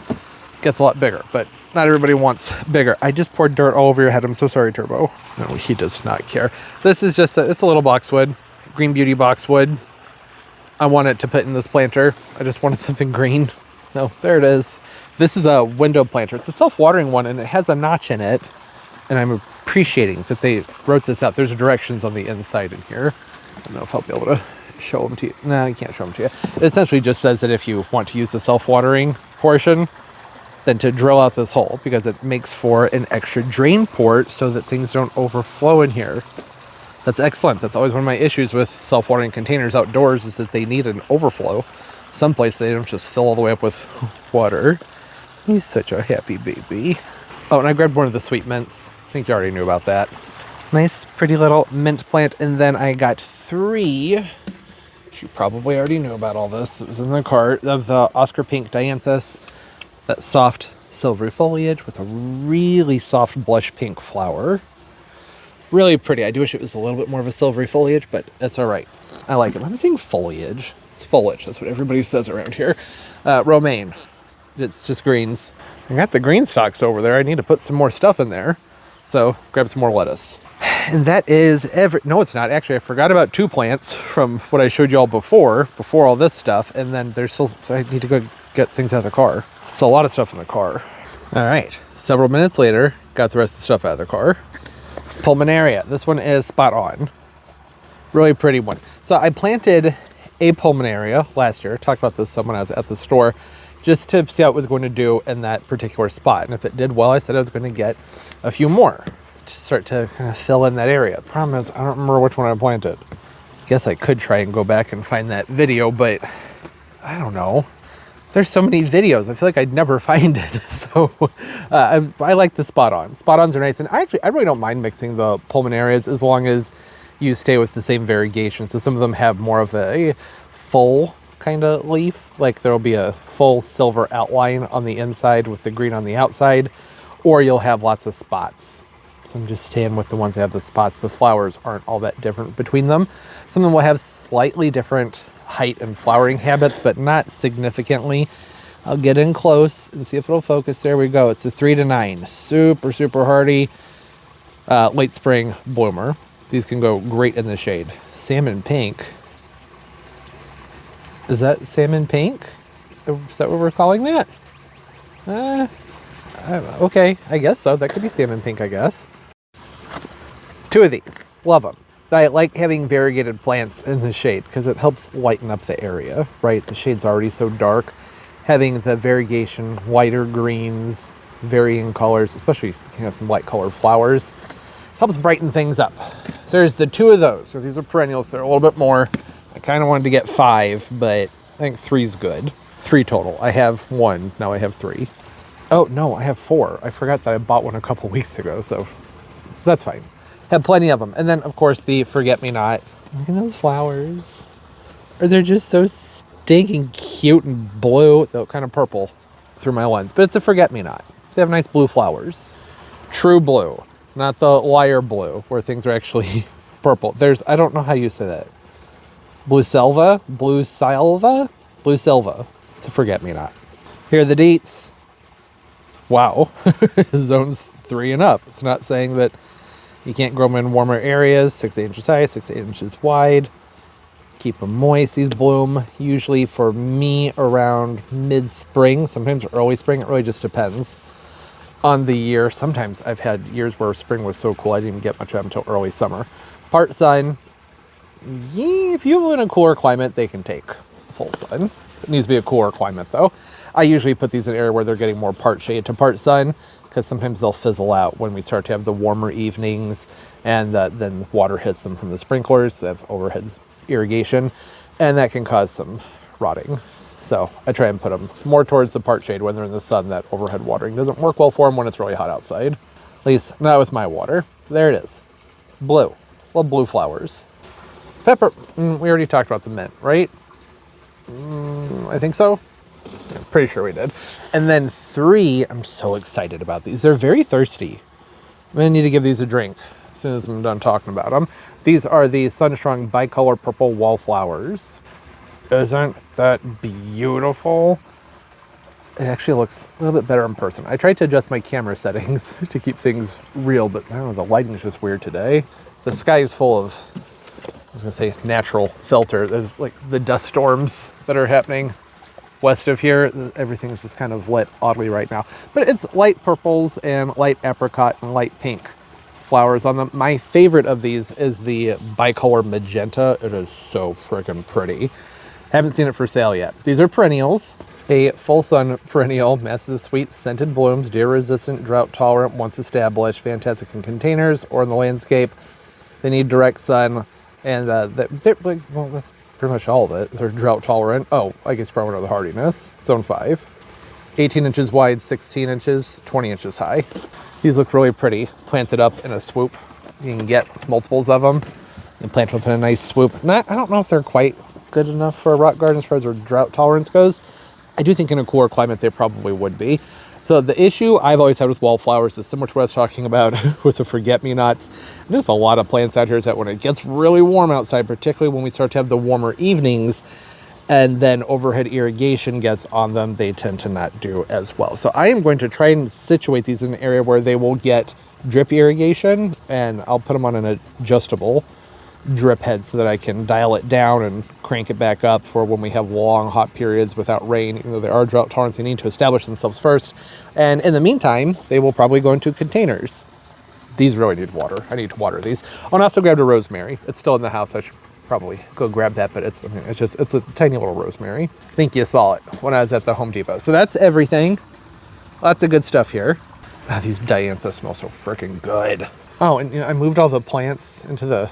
Gets a lot bigger, but not everybody wants bigger. I just poured dirt all over your head. I'm so sorry, Turbo. No, he does not care. This is just it's a little boxwood, Green Beauty boxwood. I wanted to put in this planter. I just wanted something green. No, there it is. This is a window planter. It's a self-watering one, and it has a notch in it. And I'm appreciating that they wrote this out. There's directions on the inside in here. I don't know if I'll be able to show them to you. No, you can't show them to you. It essentially just says that if you want to use the self-watering portion, then to drill out this hole, because it makes for an extra drain port so that things don't overflow in here. That's excellent. That's always one of my issues with self-watering containers outdoors, is that they need an overflow. Someplace they don't just fill all the way up with water. He's such a happy baby. Oh, and I grabbed one of the sweet mints. I think you already knew about that. Nice, pretty little mint plant. And then I got 3. You probably already knew about all this. It was in the cart of the Oscar Pink Dianthus. That soft silvery foliage with a really soft blush pink flower. Really pretty. I do wish it was a little bit more of a silvery foliage, but that's all right. I like it. I'm saying foliage. It's foliage. That's what everybody says around here. Romaine. It's just greens. I got the green stalks over there. I need to put some more stuff in there. So grab some more lettuce. And that is no, it's not. Actually, I forgot about 2 plants from what I showed you all before all this stuff. And then there's still, so I need to go get things out of the car. So a lot of stuff in the car. All right. Several minutes later, got the rest of the stuff out of the car. Pulmonaria. This one is spot on. Really pretty one. So I planted a pulmonaria last year. Talked about this some when I was at the store, just to see how it was going to do in that particular spot. And if it did well, I said I was going to get a few more to start to kind of fill in that area. The problem is I don't remember which one I planted. Guess I could try and go back and find that video, but I don't know. There's so many videos. I feel like I'd never find it. So I like the spot-on. Spot-ons are nice. And I really don't mind mixing the pulmonarias as long as you stay with the same variegation. So some of them have more of a full kind of leaf. Like there'll be a full silver outline on the inside with the green on the outside. Or you'll have lots of spots. So I'm just staying with the ones that have the spots. The flowers aren't all that different between them. Some of them will have slightly different height and flowering habits, but not significantly. I'll get in close and see if it'll focus. There we go. It's a 3 to 9. Super, super hardy late spring bloomer. These can go great in the shade. Salmon pink. Is that salmon pink? Is that what we're calling that? Okay, I guess so. That could be salmon pink, I guess. 2 of these. Love them. I like having variegated plants in the shade because it helps lighten up the area, right? The shade's already so dark. Having the variegation, lighter greens, varying colors, especially if you can have some light colored flowers, helps brighten things up. So there's the 2 of those. So these are perennials. They're a little bit more. I kind of wanted to get 5, but I think 3's good. 3 total. I have 1. Now I have 3. Oh, no, I have 4. I forgot that I bought one a couple weeks ago, so that's fine. Have plenty of them. And then, of course, the forget-me-not. Look at those flowers. They're just so stinking cute and blue. They're kind of purple through my lens. But it's a forget-me-not. They have nice blue flowers. True blue. Not the liar blue, where things are actually purple. I don't know how you say that. Blue Selva? Blue Silva? Blue Silva. It's a forget-me-not. Here are the dates. Wow. Zones 3 and up. It's not saying that you can't grow them in warmer areas. 6 inches high, 6 inches wide. Keep them moist. These bloom usually for me around mid-spring, sometimes early spring. It really just depends on the year. Sometimes I've had years where spring was so cool I didn't even get much of them until early summer. Part sun. Yeah, if you live in a cooler climate, they can take full sun. It needs to be a cooler climate though. I usually put these in an area where they're getting more part shade to part sun, because sometimes they'll fizzle out when we start to have the warmer evenings and then water hits them from the sprinklers. They have overhead irrigation, and that can cause some rotting. So I try and put them more towards the part shade when they're in the sun. That overhead watering doesn't work well for them when it's really hot outside. At least not with my water. There it is. Blue. Love blue flowers. Pepper. We already talked about the mint, right? I think so. I'm pretty sure we did. And then 3, I'm so excited about these. They're very thirsty. I'm going to need to give these a drink as soon as I'm done talking about them. These are the Sunstrung bicolor purple wallflowers. Isn't that beautiful? It actually looks a little bit better in person. I tried to adjust my camera settings to keep things real, but I don't know, the lighting is just weird today. The sky is full of, I was going to say natural filter. There's like the dust storms that are happening west of here. Everything's just kind of lit oddly right now. But it's light purples and light apricot and light pink flowers on them. My favorite of these is the bicolor magenta. It is so freaking pretty. Haven't seen it for sale yet. These are perennials. A full sun perennial, massive sweet scented blooms, deer resistant, drought tolerant, once established, fantastic in containers or in the landscape. They need direct sun, and well, that's pretty much all of it. They're drought tolerant. Oh, I guess probably another hardiness. Zone 5. 18 inches wide, 16 inches, 20 inches high. These look really pretty, planted up in a swoop. You can get multiples of them and plant them up in a nice swoop. I don't know if they're quite good enough for a rock garden as far as their drought tolerance goes. I do think in a cooler climate they probably would be. So the issue I've always had with wallflowers is similar to what I was talking about with the forget-me-nots. There's a lot of plants out here is that when it gets really warm outside, particularly when we start to have the warmer evenings, and then overhead irrigation gets on them, they tend to not do as well. So I am going to try and situate these in an area where they will get drip irrigation, and I'll put them on an adjustable drip head so that I can dial it down and crank it back up for when we have long hot periods without rain. Even though they are drought tolerant, they need to establish themselves first. And in the meantime, they will probably go into containers. These really need water. I need to water these. Oh, and I also grabbed a rosemary. It's still in the house. I should probably go grab that, but it's a tiny little rosemary. I think you saw it when I was at the Home Depot. So that's everything. Lots of good stuff here. These dianthus smell so freaking good. Oh, and I moved all the plants into the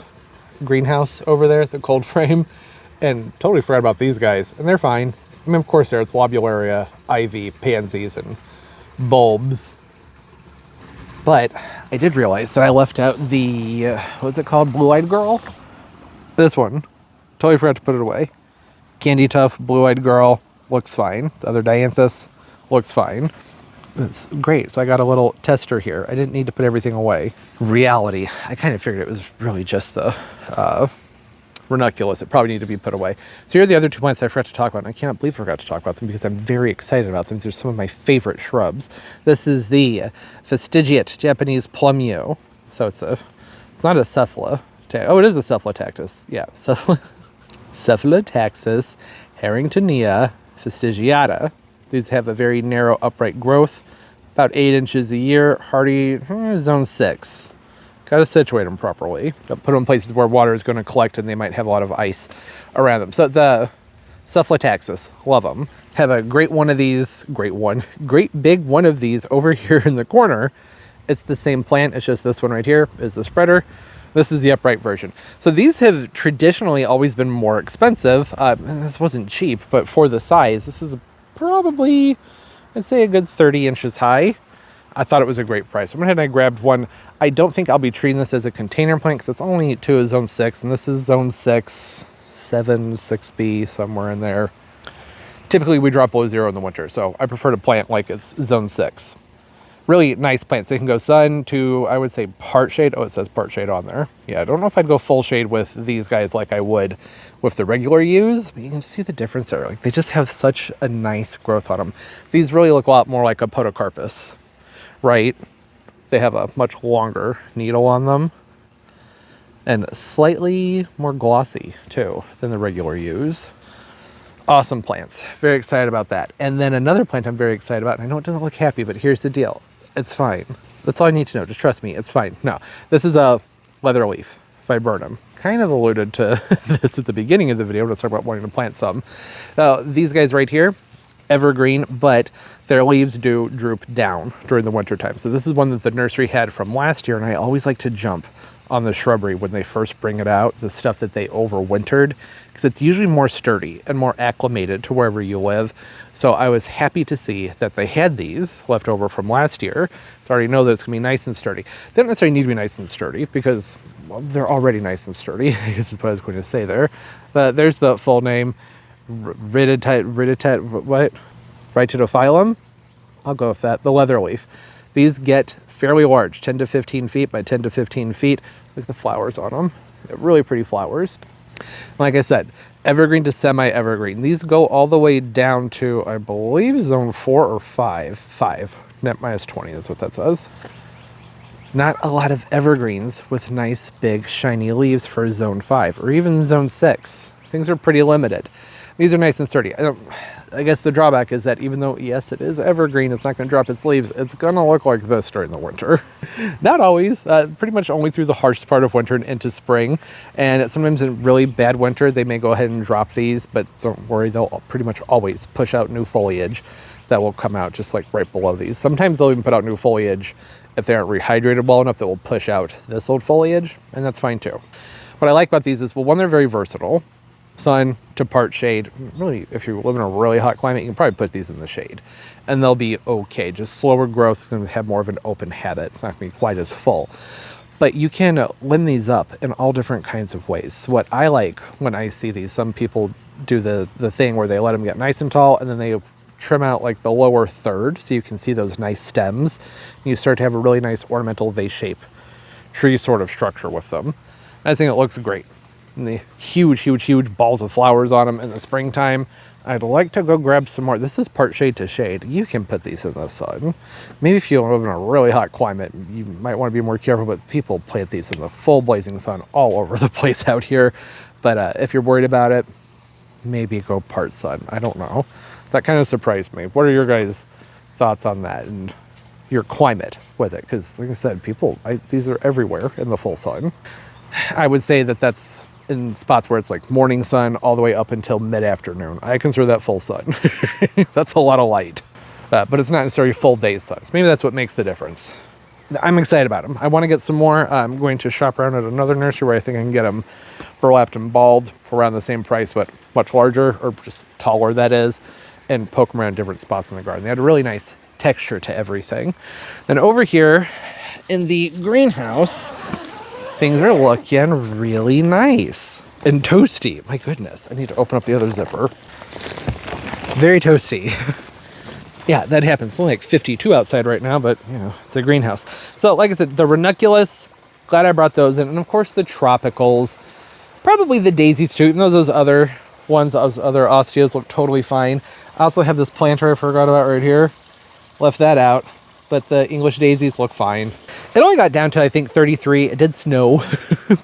greenhouse over there at the cold frame and totally forgot about these guys, and they're fine. I mean, of course it's lobularia, ivy, pansies, and bulbs. But I did realize that I left out the, what's it called, blue-eyed girl? This one. Totally forgot to put it away. Candy tuft, blue-eyed girl, looks fine. The other dianthus looks fine. It's great. So I got a little tester here. I didn't need to put everything away. Reality, I kind of figured it was really just the ranunculus. It probably needed to be put away. So here are the other two plants I forgot to talk about. And I can't believe I forgot to talk about them because I'm very excited about them. These are some of my favorite shrubs. This is the fastigiate Japanese plumio. So it's not a cephala. Oh, it is a cephalotactus. Yeah, Cephalotactus Harringtonia fastigiata. These have a very narrow upright growth, about 8 inches a year, hardy, zone 6. Got to situate them properly. Don't put them in places where water is going to collect and they might have a lot of ice around them. So the Cephalotactus, love them. Have a great big one of these over here in the corner. It's the same plant, it's just this one right here is the spreader. This is the upright version. So these have traditionally always been more expensive. This wasn't cheap, but for the size, this is probably, I'd say, a good 30 inches high. I thought it was a great price. I went ahead and I grabbed one. I don't think I'll be treating this as a container plant because it's only to a zone 6, and this is zone 6, 7, 6B, somewhere in there. Typically, we drop below 0 in the winter, so I prefer to plant like it's zone 6. Really nice plants. They can go sun to, I would say, part shade. Oh, it says part shade on there. Yeah, I don't know if I'd go full shade with these guys like I would with the regular yews, but you can see the difference there. Like, they just have such a nice growth on them. These really look a lot more like a podocarpus, right? They have a much longer needle on them and slightly more glossy too than the regular yews. Awesome plants. Very excited about that. And then another plant I'm very excited about, and I know it doesn't look happy, but here's the deal. It's fine. That's all I need to know. Just trust me. It's fine. No, this is a leatherleaf viburnum. Kind of alluded to this at the beginning of the video. Let's talk about wanting to plant some. Now, these guys right here, evergreen, but their leaves do droop down during the winter time. So this is one that the nursery had from last year, and I always like to jump on the shrubbery when they first bring it out, the stuff that they overwintered, because it's usually more sturdy and more acclimated to wherever you live. So I was happy to see that they had these left over from last year. So I already know that it's gonna be nice and sturdy. They don't necessarily need to be nice and sturdy because, well, they're already nice and sturdy, I guess is what I was going to say there. There's the full name, Rhytidophyllum. I'll go with that, the leatherleaf. These get fairly large, 10 to 15 feet by 10 to 15 feet. Look at the flowers on them. They're really pretty flowers. Like I said, evergreen to semi-evergreen. These go all the way down to, I believe, zone 4 or 5. 5, net minus 20, that's what that says. Not a lot of evergreens with nice, big, shiny leaves for zone 5 or even zone 6. Things are pretty limited. These are nice and sturdy. I guess the drawback is that even though, yes, it is evergreen, it's not going to drop its leaves. It's going to look like this during the winter. Not always, pretty much only through the harsh part of winter and into spring. And sometimes in really bad winter, they may go ahead and drop these, but don't worry, they'll pretty much always push out new foliage that will come out just like right below these. Sometimes they'll even put out new foliage if they aren't rehydrated well enough that will push out this old foliage, and that's fine too. What I like about these is, well, one, they're very versatile. sun to part shade. Really, if you live in a really hot climate, you can probably put these in the shade and they'll be okay. Just slower growth is going to have more of an open habit. It's not going to be quite as full. But you can limb these up in all different kinds of ways. What I like when I see these, some people do the thing where they let them get nice and tall and then they trim out like the lower third so you can see those nice stems. And you start to have a really nice ornamental vase shape tree sort of structure with them. I think it looks great. And the huge, huge, huge balls of flowers on them in the springtime. I'd like to go grab some more. This is part shade to shade. You can put these in the sun. Maybe if you live in a really hot climate, you might want to be more careful, but people plant these in the full blazing sun all over the place out here. But if you're worried about it, maybe go part sun. I don't know. That kind of surprised me. What are your guys' thoughts on that and your climate with it? Because like I said, these are everywhere in the full sun. I would say that that's in spots where it's like morning sun all the way up until mid-afternoon. I consider that full sun. That's a lot of light, but it's not necessarily full day sun. So maybe that's what makes the difference. I'm excited about them. I want to get some more. I'm going to shop around at another nursery where I think I can get them burlapped and balled for around the same price, but much larger or just taller, that is, and poke them around different spots in the garden. They had a really nice texture to everything. Then over here in the greenhouse, things are looking really nice and toasty. My goodness, I need to open up the other zipper. Very toasty. Yeah, that happens. It's only like 52 outside right now, but you know, it's a greenhouse. So like I said, the ranunculus, glad I brought those in. And of course the tropicals, probably the daisies too, even though those other ones, those other osteas look totally fine. I also have this planter I forgot about right here. Left that out, but the English daisies look fine. It only got down to, I think, 33. It did snow,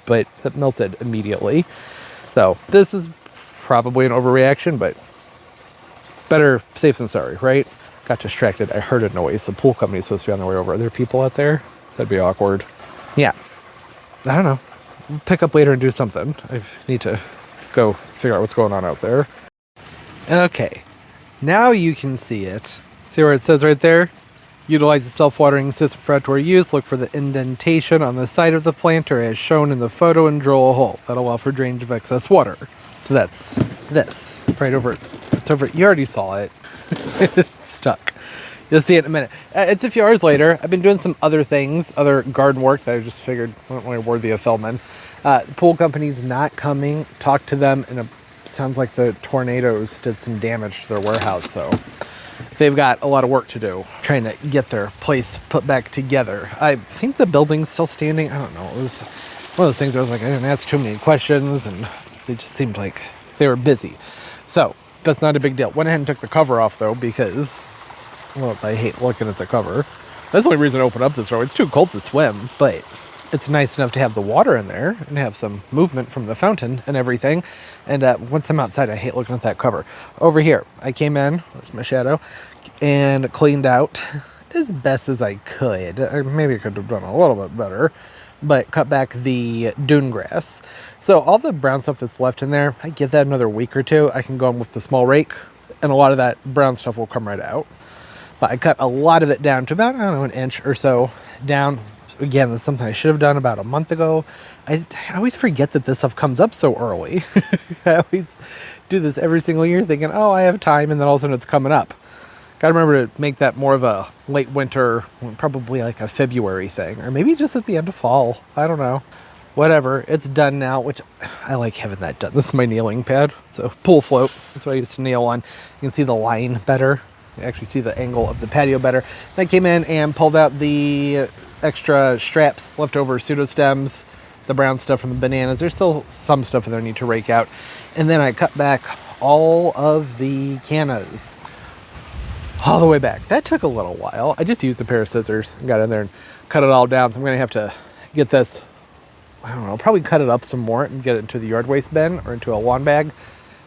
but it melted immediately. So this is probably an overreaction, but better safe than sorry, right? Got distracted. I heard a noise. The pool company's supposed to be on their way over. Are there people out there? That'd be awkward. Yeah. I don't know. We'll pick up later and do something. I need to go figure out what's going on out there. Okay. Now you can see it. See where it says right there? Utilize the self-watering system for outdoor use. Look for the indentation on the side of the planter as shown in the photo and drill a hole. That'll allow for drainage of excess water. So that's this. Right over it. It's over. You already saw it. It's stuck. You'll see it in a minute. It's a few hours later. I've been doing some other things, other garden work that I just figured weren't really worthy of filming. The pool company's not coming. Talked to them, and it sounds like the tornadoes did some damage to their warehouse, so they've got a lot of work to do trying to get their place put back together. I think the building's still standing. I don't know. It was one of those things where I was like, I didn't ask too many questions, and they just seemed like they were busy. So that's not a big deal. Went ahead and took the cover off, though, because, well, I hate looking at the cover. That's the only reason I opened up this row. It's too cold to swim, but it's nice enough to have the water in there and have some movement from the fountain and everything. And once I'm outside, I hate looking at that cover. Over here, I came in, there's my shadow, and cleaned out as best as I could. Maybe I could have done a little bit better, but cut back the dune grass. So all the brown stuff that's left in there, I give that another week or two. I can go in with the small rake, and a lot of that brown stuff will come right out. But I cut a lot of it down to about, I don't know, an inch or so down. Again, that's something I should have done about a month ago. I always forget that this stuff comes up so early. I always do this every single year thinking, oh, I have time, and then all of a sudden it's coming up. Got to remember to make that more of a late winter, probably like a February thing, or maybe just at the end of fall. I don't know. Whatever. It's done now, which I like having that done. This is my nailing pad. It's a pool float. That's what I used to nail on. You can see the line better. You actually see the angle of the patio better. And I came in and pulled out the extra straps, leftover pseudostems, the brown stuff from the bananas. There's still some stuff in there I need to rake out. And then I cut back all of the cannas all the way back. That took a little while. I just used a pair of scissors and got in there and cut it all down. So I'm going to have to get this, I don't know, probably cut it up some more and get it into the yard waste bin or into a lawn bag.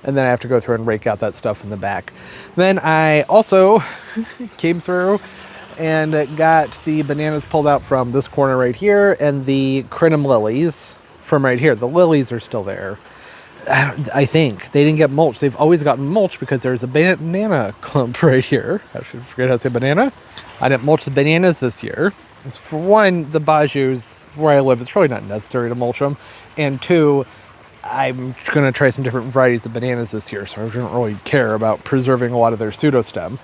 And then I have to go through and rake out that stuff in the back. Then I also came through and got the bananas pulled out from this corner right here and the crinum lilies from right here. The lilies are still there. I think they didn't get mulch. They've always gotten mulch because there's a banana clump right here. I should forget how to say banana. I didn't mulch the bananas this year. For one, the bajus where I live, it's probably not necessary to mulch them. And two, I'm going to try some different varieties of bananas this year, so I don't really care about preserving a lot of their pseudostem.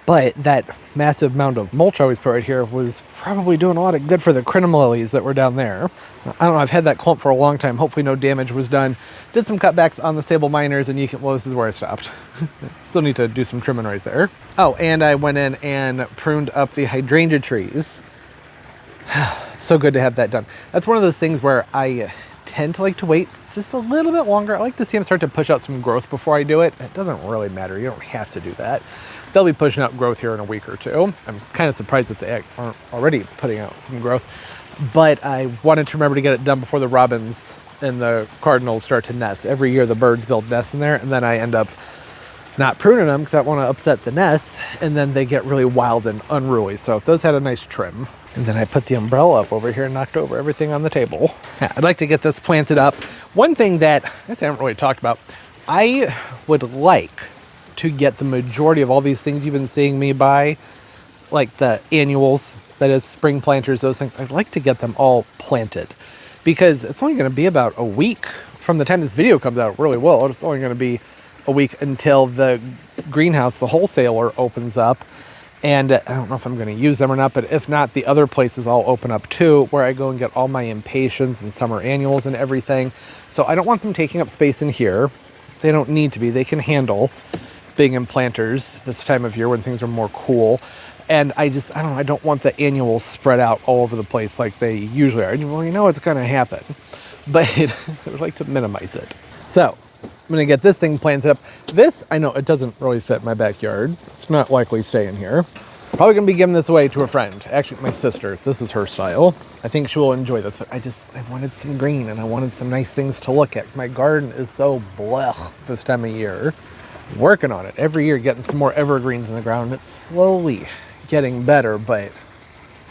But that massive mound of mulch I always put right here was probably doing a lot of good for the crinum lilies that were down there. I don't know, I've had that clump for a long time. Hopefully no damage was done. Did some cutbacks on the sable minors, and well, this is where I stopped. Still need to do some trimming right there. Oh, and I went in and pruned up the hydrangea trees. So good to have that done. That's one of those things where I tend to like to wait just a little bit longer. I like to see them start to push out some growth before I do it. It doesn't really matter. You don't have to do that. They'll be pushing out growth here in a week or two. I'm kind of surprised that they aren't already putting out some growth, but I wanted to remember to get it done before the robins and the cardinals start to nest. Every year the birds build nests in there, and then I end up not pruning them because I don't want to upset the nest, and then they get really wild and unruly. So those had a nice trim. And then I put the umbrella up over here and knocked over everything on the table. Yeah, I'd like to get this planted up. One thing that I haven't really talked about, I would like to get the majority of all these things you've been seeing me buy, like the annuals, that is spring planters, those things, I'd like to get them all planted, because it's only going to be about a week from the time this video comes out. It really will. It's only going to be a week until the greenhouse, the wholesaler, opens up. And I don't know if I'm going to use them or not, but if not, the other places all open up too, where I go and get all my impatiens and summer annuals and everything. So I don't want them taking up space in here. They don't need to be. They can handle being in planters this time of year when things are more cool. And I don't want the annuals spread out all over the place like they usually are. Well, you know it's going to happen, but I would like to minimize it. So I'm going to get this thing planted up. This, I know it doesn't really fit in my backyard. It's not likely staying here. Probably going to be giving this away to a friend. Actually, my sister. This is her style. I think she will enjoy this, but I wanted some green, and I wanted some nice things to look at. My garden is so blech this time of year. Working on it every year, getting some more evergreens in the ground. It's slowly getting better, but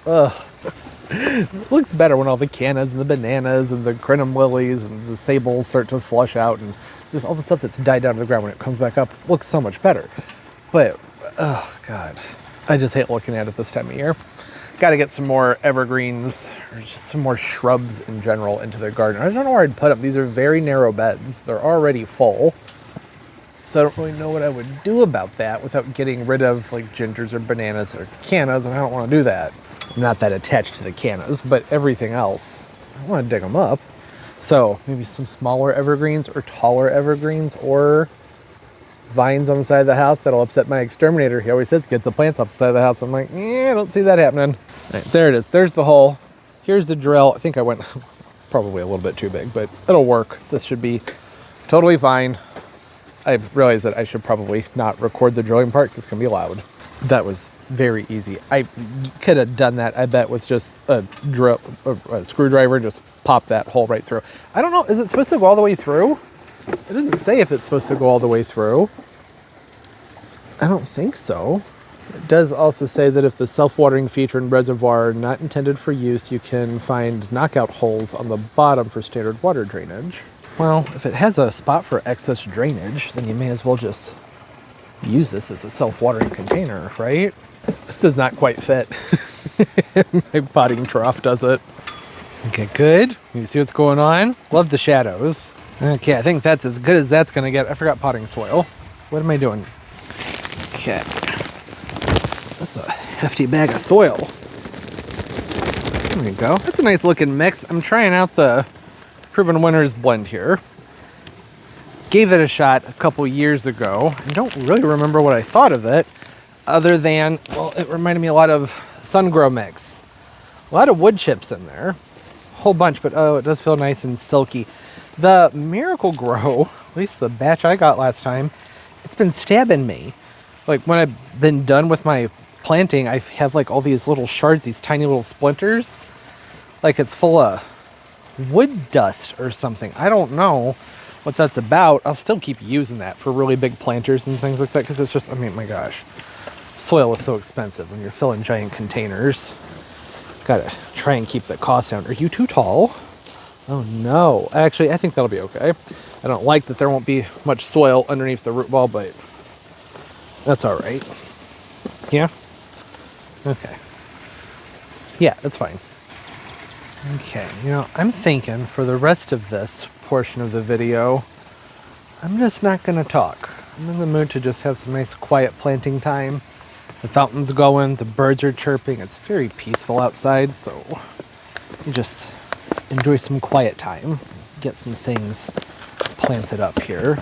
it looks better when all the cannas and the bananas and the crinum lilies and the sables start to flush out, and just all the stuff that's died down to the ground when it comes back up looks so much better. But oh god, I just hate looking at it this time of year. Got to get some more evergreens or just some more shrubs in general into the garden. I don't know where I'd put them. These are very narrow beds. They're already full. So I don't really know what I would do about that without getting rid of like gingers or bananas or cannas, and I don't want to do that. I'm not that attached to the cannas, but everything else, I want to dig them up. So maybe some smaller evergreens or taller evergreens or vines on the side of the house. That'll upset my exterminator. He always says get the plants off the side of the house. I'm like, I don't see that happening. All right, there it is. There's the hole. Here's the drill. I think I went it's probably a little bit too big, but it'll work. This should be totally fine. I realized that I should probably not record the drilling part because it's going to be loud. That was very easy. I could have done that, I bet, with just a screwdriver, just pop that hole right through. I don't know, is it supposed to go all the way through? It doesn't say if it's supposed to go all the way through. I don't think so. It does also say that if the self-watering feature and reservoir are not intended for use, you can find knockout holes on the bottom for standard water drainage. Well, if it has a spot for excess drainage, then you may as well just use this as a self-watering container, right? This does not quite fit. My potting trough does it. Okay, good. You see what's going on? Love the shadows. Okay, I think that's as good as that's going to get. I forgot potting soil. What am I doing? Okay. That's a hefty bag of soil. There we go. That's a nice looking mix. I'm trying out the Proven Winners blend here. Gave it a shot a couple years ago. I don't really remember what I thought of it, other than, well, it reminded me a lot of Sun-Gro mix. A lot of wood chips in there. A whole bunch, but oh, it does feel nice and silky. The Miracle Grow, at least the batch I got last time, it's been stabbing me. Like when I've been done with my planting, I have like all these little shards, these tiny little splinters. Like it's full of wood dust or something. I don't know what that's about. I'll still keep using that for really big planters and things like that, because it's just, I mean, my gosh, soil is so expensive when you're filling giant containers. Gotta try and keep the cost down. Are you too tall? Oh no. Actually, I think that'll be okay. I don't like that there won't be much soil underneath the root ball, but that's all right. Yeah? Okay. Yeah, that's fine. Okay, you know, I'm thinking for the rest of this portion of the video, I'm just not going to talk. I'm in the mood to just have some nice quiet planting time. The fountain's going, the birds are chirping. It's very peaceful outside, so you just enjoy some quiet time. Get some things planted up here.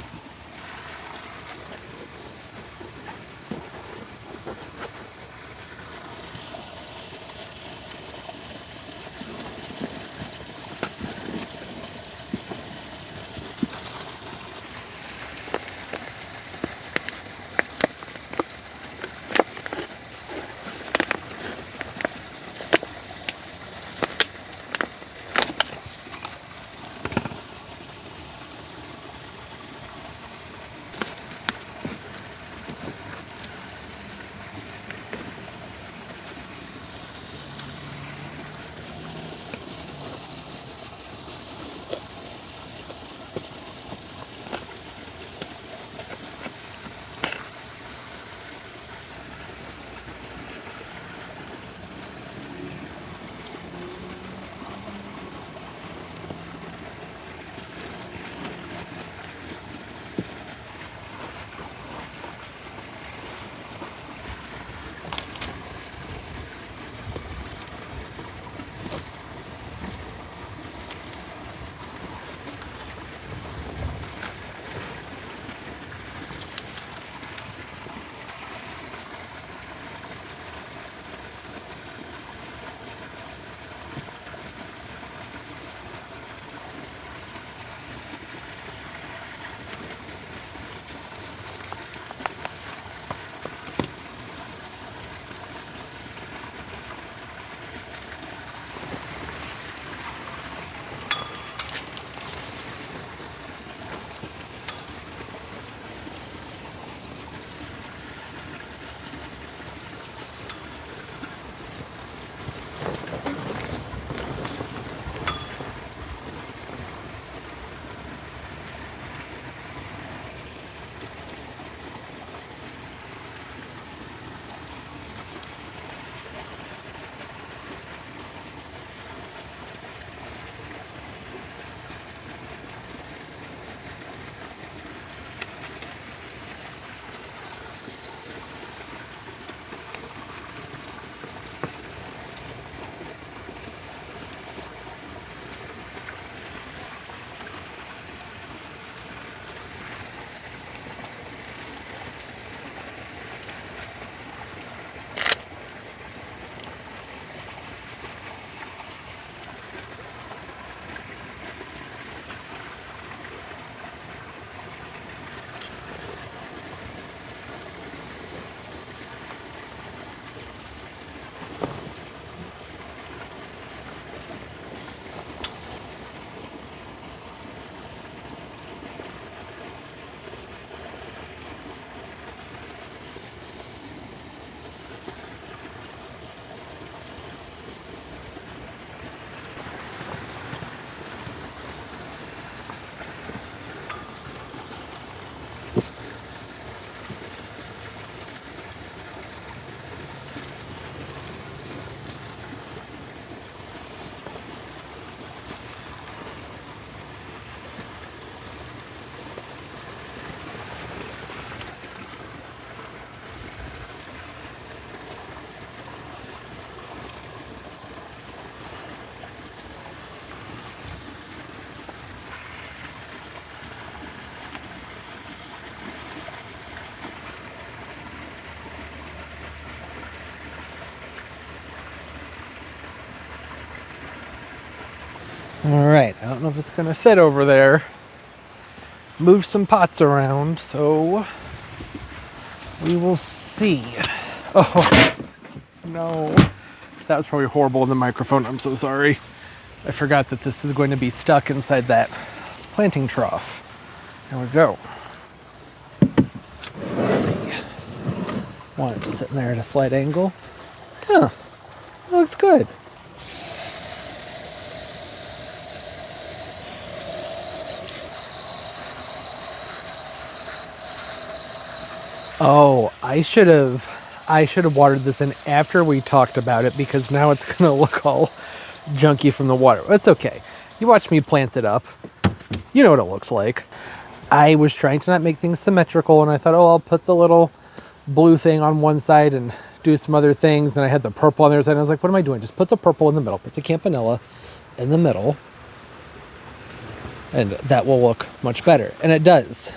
All right, I don't know if it's gonna fit over there. Move some pots around, so we will see. Oh, no. That was probably horrible in the microphone. I'm so sorry. I forgot that this is going to be stuck inside that planting trough. There we go. Let's see. Want it to sit in there at a slight angle. Huh, looks good. Oh, I should have watered this in after we talked about it, because now it's gonna look all junky from the water. It's okay. You watch me plant it up. You know what it looks like. I was trying to not make things symmetrical, and I thought, oh, I'll put the little blue thing on one side and do some other things. And I had the purple on the other side, and I was like, what am I doing? Just put the purple in the middle, put the campanella in the middle, and that will look much better. And it does.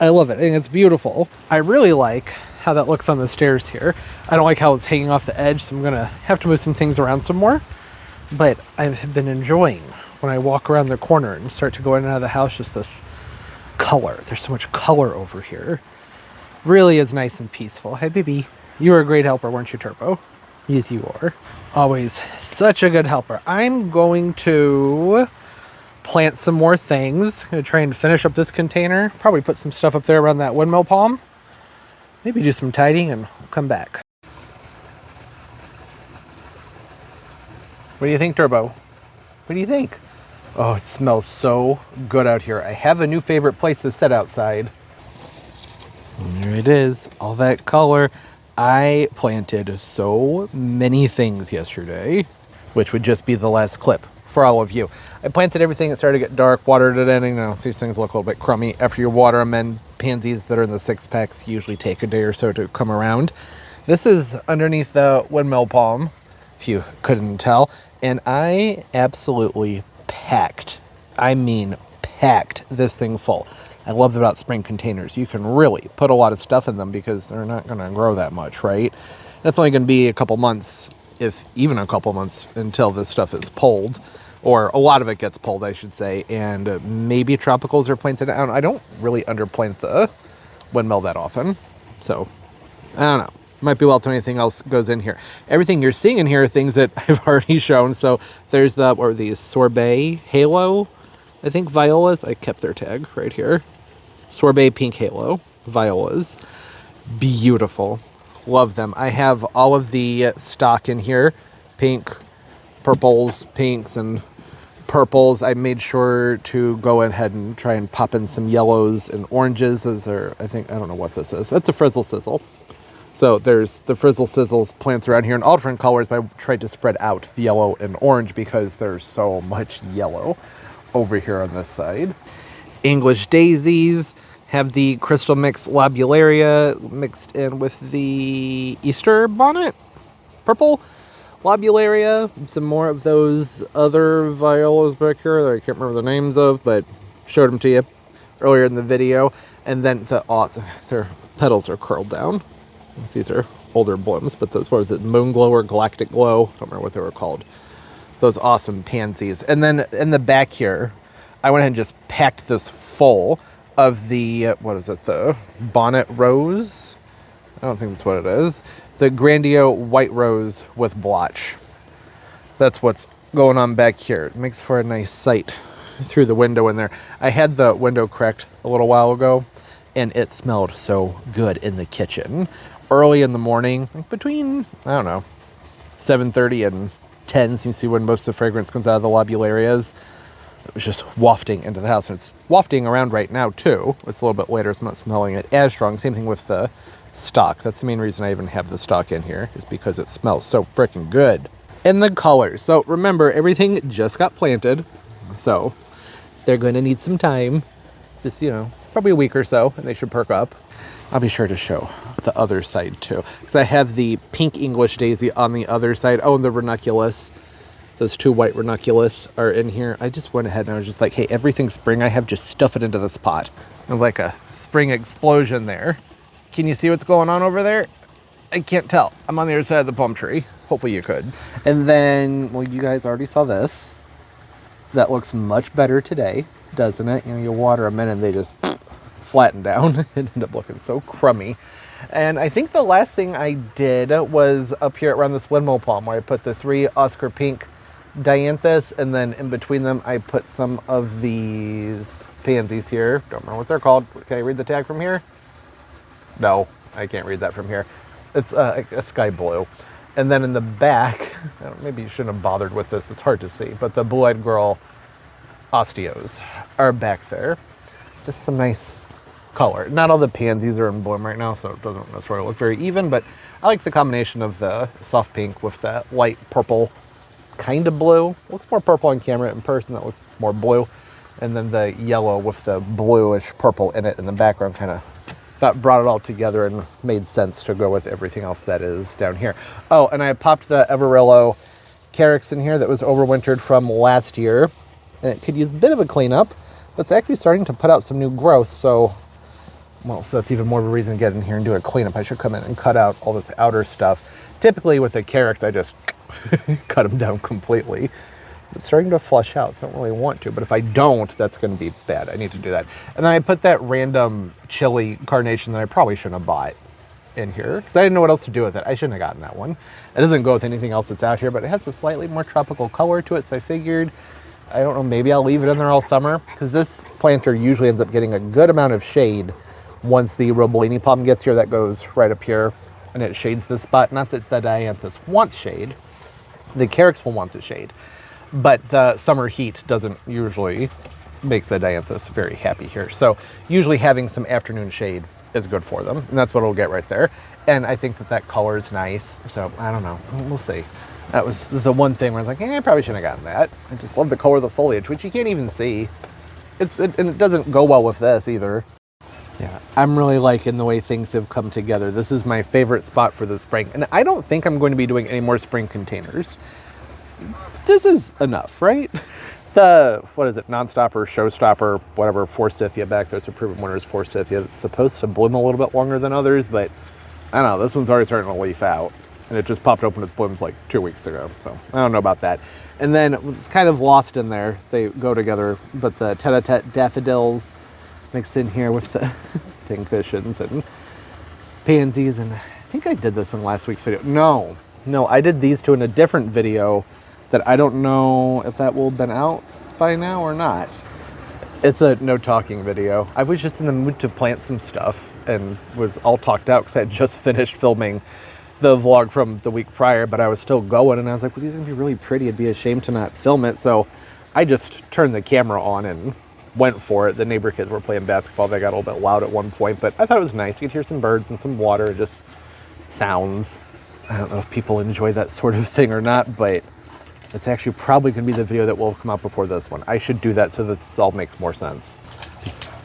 I love it. I think it's beautiful. I really like how that looks on the stairs here. I don't like how it's hanging off the edge, so I'm gonna have to move some things around some more. But I've been enjoying when I walk around the corner and start to go in and out of the house, just this color. There's so much color over here. Really is nice and peaceful. Hey, baby. You were a great helper, weren't you, Turbo? Yes, you are. Always such a good helper. I'm going to plant some more things. I'm going to try and finish up this container. Probably put some stuff up there around that windmill palm. Maybe do some tidying and we'll come back. What do you think, Turbo? What do you think? Oh, it smells so good out here. I have a new favorite place to sit outside. And there it is, all that color. I planted so many things yesterday, which would just be the last clip for all of you. I planted everything. It started to get dark, watered it in. You know, these things look a little bit crummy after you water them in. Pansies that are in the 6-packs usually take a day or so to come around. This is underneath the windmill palm, if you couldn't tell. And I absolutely packed, I mean packed this thing full. I love about spring containers. You can really put a lot of stuff in them because they're not going to grow that much, right? That's only going to be a couple months, if even a couple months, until this stuff is pulled. Or a lot of it gets pulled, I should say. And maybe tropicals are planted out. I don't really underplant the windmill that often. So, I don't know. Might be well till anything else goes in here. Everything you're seeing in here are things that I've already shown. So there's the, what are these, sorbet halo, I think violas. I kept their tag right here. Sorbet pink halo violas. Beautiful. Love them. I have all of the stock in here. Pink, purples, pinks, and purples. I made sure to go ahead and try and pop in some yellows and oranges. Those are, I think, I don't know what this is. That's a frizzle sizzle. So there's the frizzle sizzles plants around here in all different colors, but I tried to spread out the yellow and orange because there's so much yellow over here on this side. English daisies have the crystal mix lobularia mixed in with the Easter bonnet, purple lobularia. Some more of those other violas back here that I can't remember the names of, but showed them to you earlier in the video. And then their petals are curled down. These are older blooms, but those were the Moon Glow or Galactic Glow. I don't remember what they were called. Those awesome pansies. And then in the back here, I went ahead and just packed this full of the, what is it, the bonnet rose? I don't think that's what it is. The Grandio white rose with blotch. That's what's going on back here. It makes for a nice sight through the window in there. I had the window cracked a little while ago, and it smelled so good in the kitchen. Early in the morning, between, I don't know, 7:30 and 10 seems to be when most of the fragrance comes out of the lobularias. It was just wafting into the house, and it's wafting around right now too. It's a little bit later, so I'm not smelling it as strong. Same thing with the stock. That's the main reason I even have the stock in here, is because it smells so freaking good. And the colors. So remember, everything just got planted, so they're going to need some time. Just, you know, probably a week or so, and they should perk up. I'll be sure to show the other side too, because I have the pink English daisy on the other side. Oh, and the ranunculus. Those 2 white ranunculus are in here. I just went ahead and I was just like, hey, everything spring I have, just stuff it into this pot. And like a spring explosion there. Can you see what's going on over there? I can't tell. I'm on the other side of the palm tree. Hopefully you could. And then, well, you guys already saw this. That looks much better today, doesn't it? You know, you water them in and they just flatten down and end up looking so crummy. And I think the last thing I did was up here around this windmill palm, where I put the 3 Oscar pink dianthus, and then in between them I put some of these pansies here. Don't remember what they're called. Can I read the tag from here? No, I can't read that from here. It's a sky blue. And then in the back, maybe you shouldn't have bothered with this, it's hard to see, but the Blue-Eyed Girl osteos are back there. Just some nice color. Not all the pansies are in bloom right now, so it doesn't necessarily look very even, but I like the combination of the soft pink with that light purple kind of blue. Looks more purple on camera. In person, that looks more blue. And then the yellow with the bluish purple in it in the background kind of brought it all together and made sense to go with everything else that is down here. Oh, and I popped the Everillo Carex in here that was overwintered from last year. And it could use a bit of a cleanup, but it's actually starting to put out some new growth. So that's even more of a reason to get in here and do a cleanup. I should come in and cut out all this outer stuff. Typically with a Carex, I just cut them down completely. It's starting to flush out, so I don't really want to, but if I don't, that's going to be bad. I need to do that. And then I put that random chili carnation that I probably shouldn't have bought in here because I didn't know what else to do with it. I shouldn't have gotten that one. It doesn't go with anything else that's out here, but it has a slightly more tropical color to it, so I figured, I don't know, maybe I'll leave it in there all summer because this planter usually ends up getting a good amount of shade once the Robolini palm gets here. That goes right up here and it shades this spot. Not that the Dianthus wants shade. The Carex will want the shade. But the summer heat doesn't usually make the Dianthus very happy here. So usually having some afternoon shade is good for them. And that's what it'll get right there. And I think that color is nice. So I don't know. We'll see. This is the one thing where I was like, I probably shouldn't have gotten that. I just love the color of the foliage, which you can't even see. And it doesn't go well with this either. Yeah, I'm really liking the way things have come together. This is my favorite spot for the spring. And I don't think I'm going to be doing any more spring containers. This is enough, right? The, what is it, non-stopper, showstopper, whatever, Forsythia back there, it's a proven winner's Forsythia. It's supposed to bloom a little bit longer than others, but I don't know, this one's already starting to leaf out. And it just popped open its blooms like 2 weeks ago, so I don't know about that. And then it's kind of lost in there. They go together, but the tete-a-tete daffodils mixed in here with the pincushions and pansies, and I think I did this in last week's video. No, I did these two in a different video that I don't know if that will have been out by now or not. It's a no talking video. I was just in the mood to plant some stuff and was all talked out because I had just finished filming the vlog from the week prior, but I was still going and I was like, well, these are gonna be really pretty. It'd be a shame to not film it. So I just turned the camera on and went for it. The neighbor kids were playing basketball. They got a little bit loud at one point, but I thought it was nice. You could hear some birds and some water, just sounds. I don't know if people enjoy that sort of thing or not, but it's actually probably going to be the video that will come out before this one. I should do that so that this all makes more sense.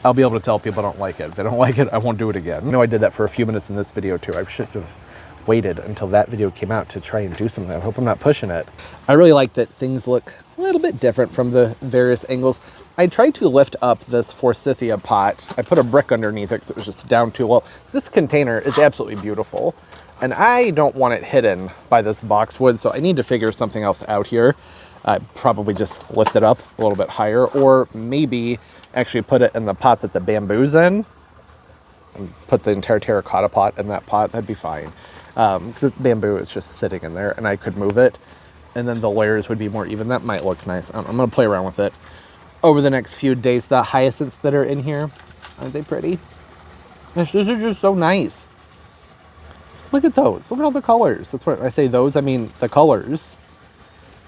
I'll be able to tell people don't like it. If they don't like it, I won't do it again. I know I did that for a few minutes in this video too. I should have waited until that video came out to try and do something. I hope I'm not pushing it. I really like that things look a little bit different from the various angles. I tried to lift up this Forsythia pot. I put a brick underneath it because it was just down too low. This container is absolutely beautiful. And I don't want it hidden by this boxwood, so I need to figure something else out here. Probably just lift it up a little bit higher, or maybe actually put it in the pot that the bamboo's in, and put the entire terracotta pot in that pot. That'd be fine. Because this bamboo is just sitting in there, and I could move it, and then the layers would be more even. That might look nice. I'm going to play around with it over the next few days. The hyacinths that are in here, aren't they pretty? These are just so nice. Look at those. Look at all the colors. That's what I say those. I mean the colors.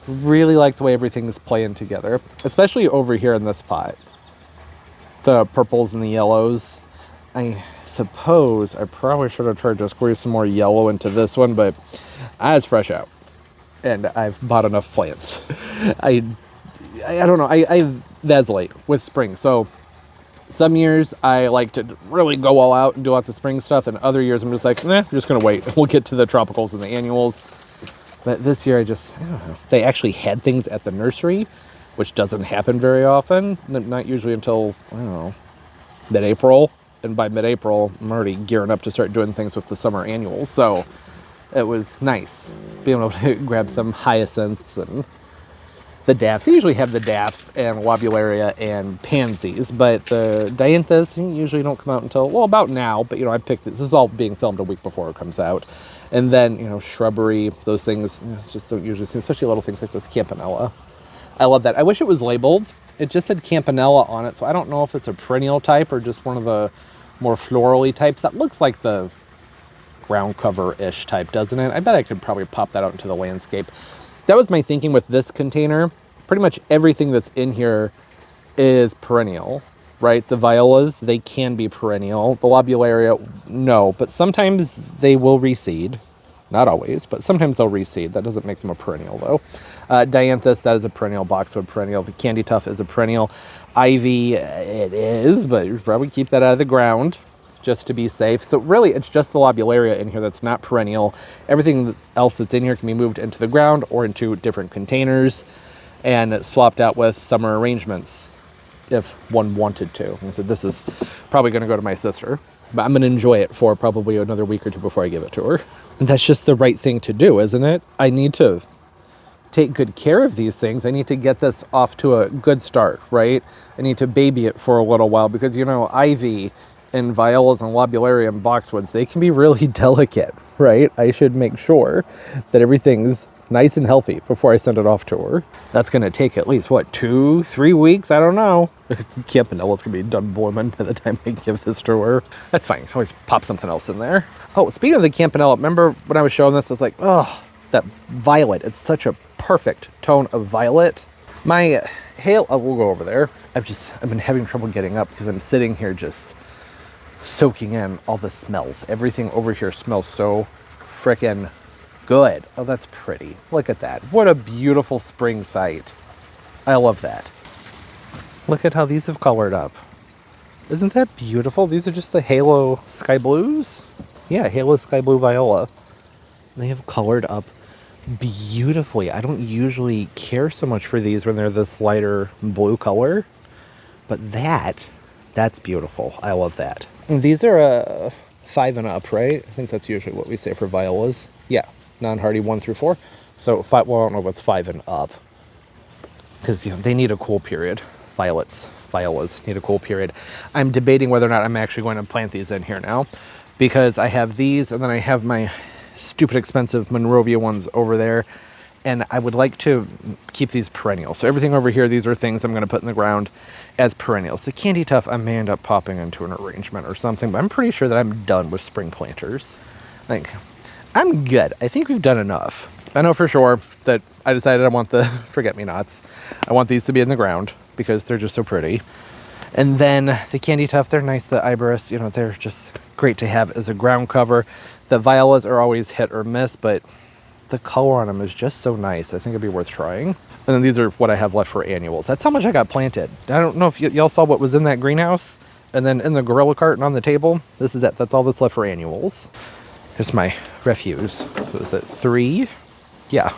Really like the way everything's playing together, especially over here in this pot. The purples and the yellows. I suppose I probably should have tried to squeeze some more yellow into this one, but I was fresh out. And I've bought enough plants. I don't know. I vacillate with spring. So some years I like to really go all out and do lots of spring stuff, and other years I'm just like, I'm just gonna wait. We'll get to the tropicals and the annuals. But this year I don't know. They actually had things at the nursery, which doesn't happen very often. Not usually until, I don't know, mid-April. And by mid-April, I'm already gearing up to start doing things with the summer annuals. So it was nice being able to grab some hyacinths and the daffs. They usually have the daffs and lobularia and pansies, but the dianthus usually don't come out until, well, about now. But, I picked this is all being filmed a week before it comes out. And then, shrubbery, those things just don't usually see, especially little things like this campanella. I love that. I wish it was labeled. It just said campanella on it, so I don't know if it's a perennial type or just one of the more florally types. That looks like the ground cover-ish type, doesn't it? I bet I could probably pop that out into the landscape. That was my thinking with this container. Pretty much everything that's in here is perennial, right? The violas, they can be perennial. The lobularia, no, but sometimes they will reseed. Not always, but sometimes they'll reseed. That doesn't make them a perennial, though. Dianthus, that is a perennial. Boxwood perennial. The Candy Tuft is a perennial. Ivy, it is, but you probably keep that out of the ground just to be safe. So really, it's just the lobularia in here that's not perennial. Everything else that's in here can be moved into the ground or into different containers and swapped out with summer arrangements if one wanted to. And so this is probably going to go to my sister, but I'm going to enjoy it for probably another week or two before I give it to her. And that's just the right thing to do, isn't it? I need to take good care of these things. I need to get this off to a good start, right? I need to baby it for a little while because, you know, ivy and violas and lobularia and boxwoods, they can be really delicate, right? I should make sure that everything's nice and healthy before I send it off to her. That's going to take at least, what, 2-3 weeks? I don't know. Campanella's going to be done blooming by the time I give this to her. That's fine. I always pop something else in there. Oh, speaking of the Campanella, remember when I was showing this, I was like, oh, that violet. It's such a perfect tone of violet. My hail, oh, we'll go over there. I've been having trouble getting up because I'm sitting here just soaking in all the smells. Everything over here smells so frickin' good. Oh, that's pretty. Look at that. What a beautiful spring sight. I love that. Look at how these have colored up. Isn't that beautiful? These are just the Halo Sky Blues. Yeah, Halo Sky Blue Viola. They have colored up beautifully. I don't usually care so much for these when they're this lighter blue color, but that's beautiful. I love that. And these are 5 and up, right? I think that's usually what we say for violas. Yeah, non-hardy 1 through 4. So 5, well, I don't know what's 5 and up, because, you know, they need a cool period. Violas need a cool period. I'm debating whether or not I'm actually going to plant these in here now, because I have these and then I have my stupid expensive Monrovia ones over there, and I would like to keep these perennial. So everything over here, these are things I'm going to put in the ground as perennials. The Candy Tuft, I may end up popping into an arrangement or something, but I'm pretty sure that I'm done with spring planters. Like, I'm good. I think we've done enough. I know for sure that I decided I want the forget-me-nots. I want these to be in the ground because they're just so pretty. And then the Candy Tuft, they're nice. The Iberis, you know, they're just great to have as a ground cover. The violas are always hit or miss, but the color on them is just so nice. I think it'd be worth trying. And then these are what I have left for annuals. That's how much I got planted. I don't know if y'all saw what was in that greenhouse. And then in the Gorilla cart and on the table, this is it. That's all that's left for annuals. Here's my refuse. So is it 3? Yeah.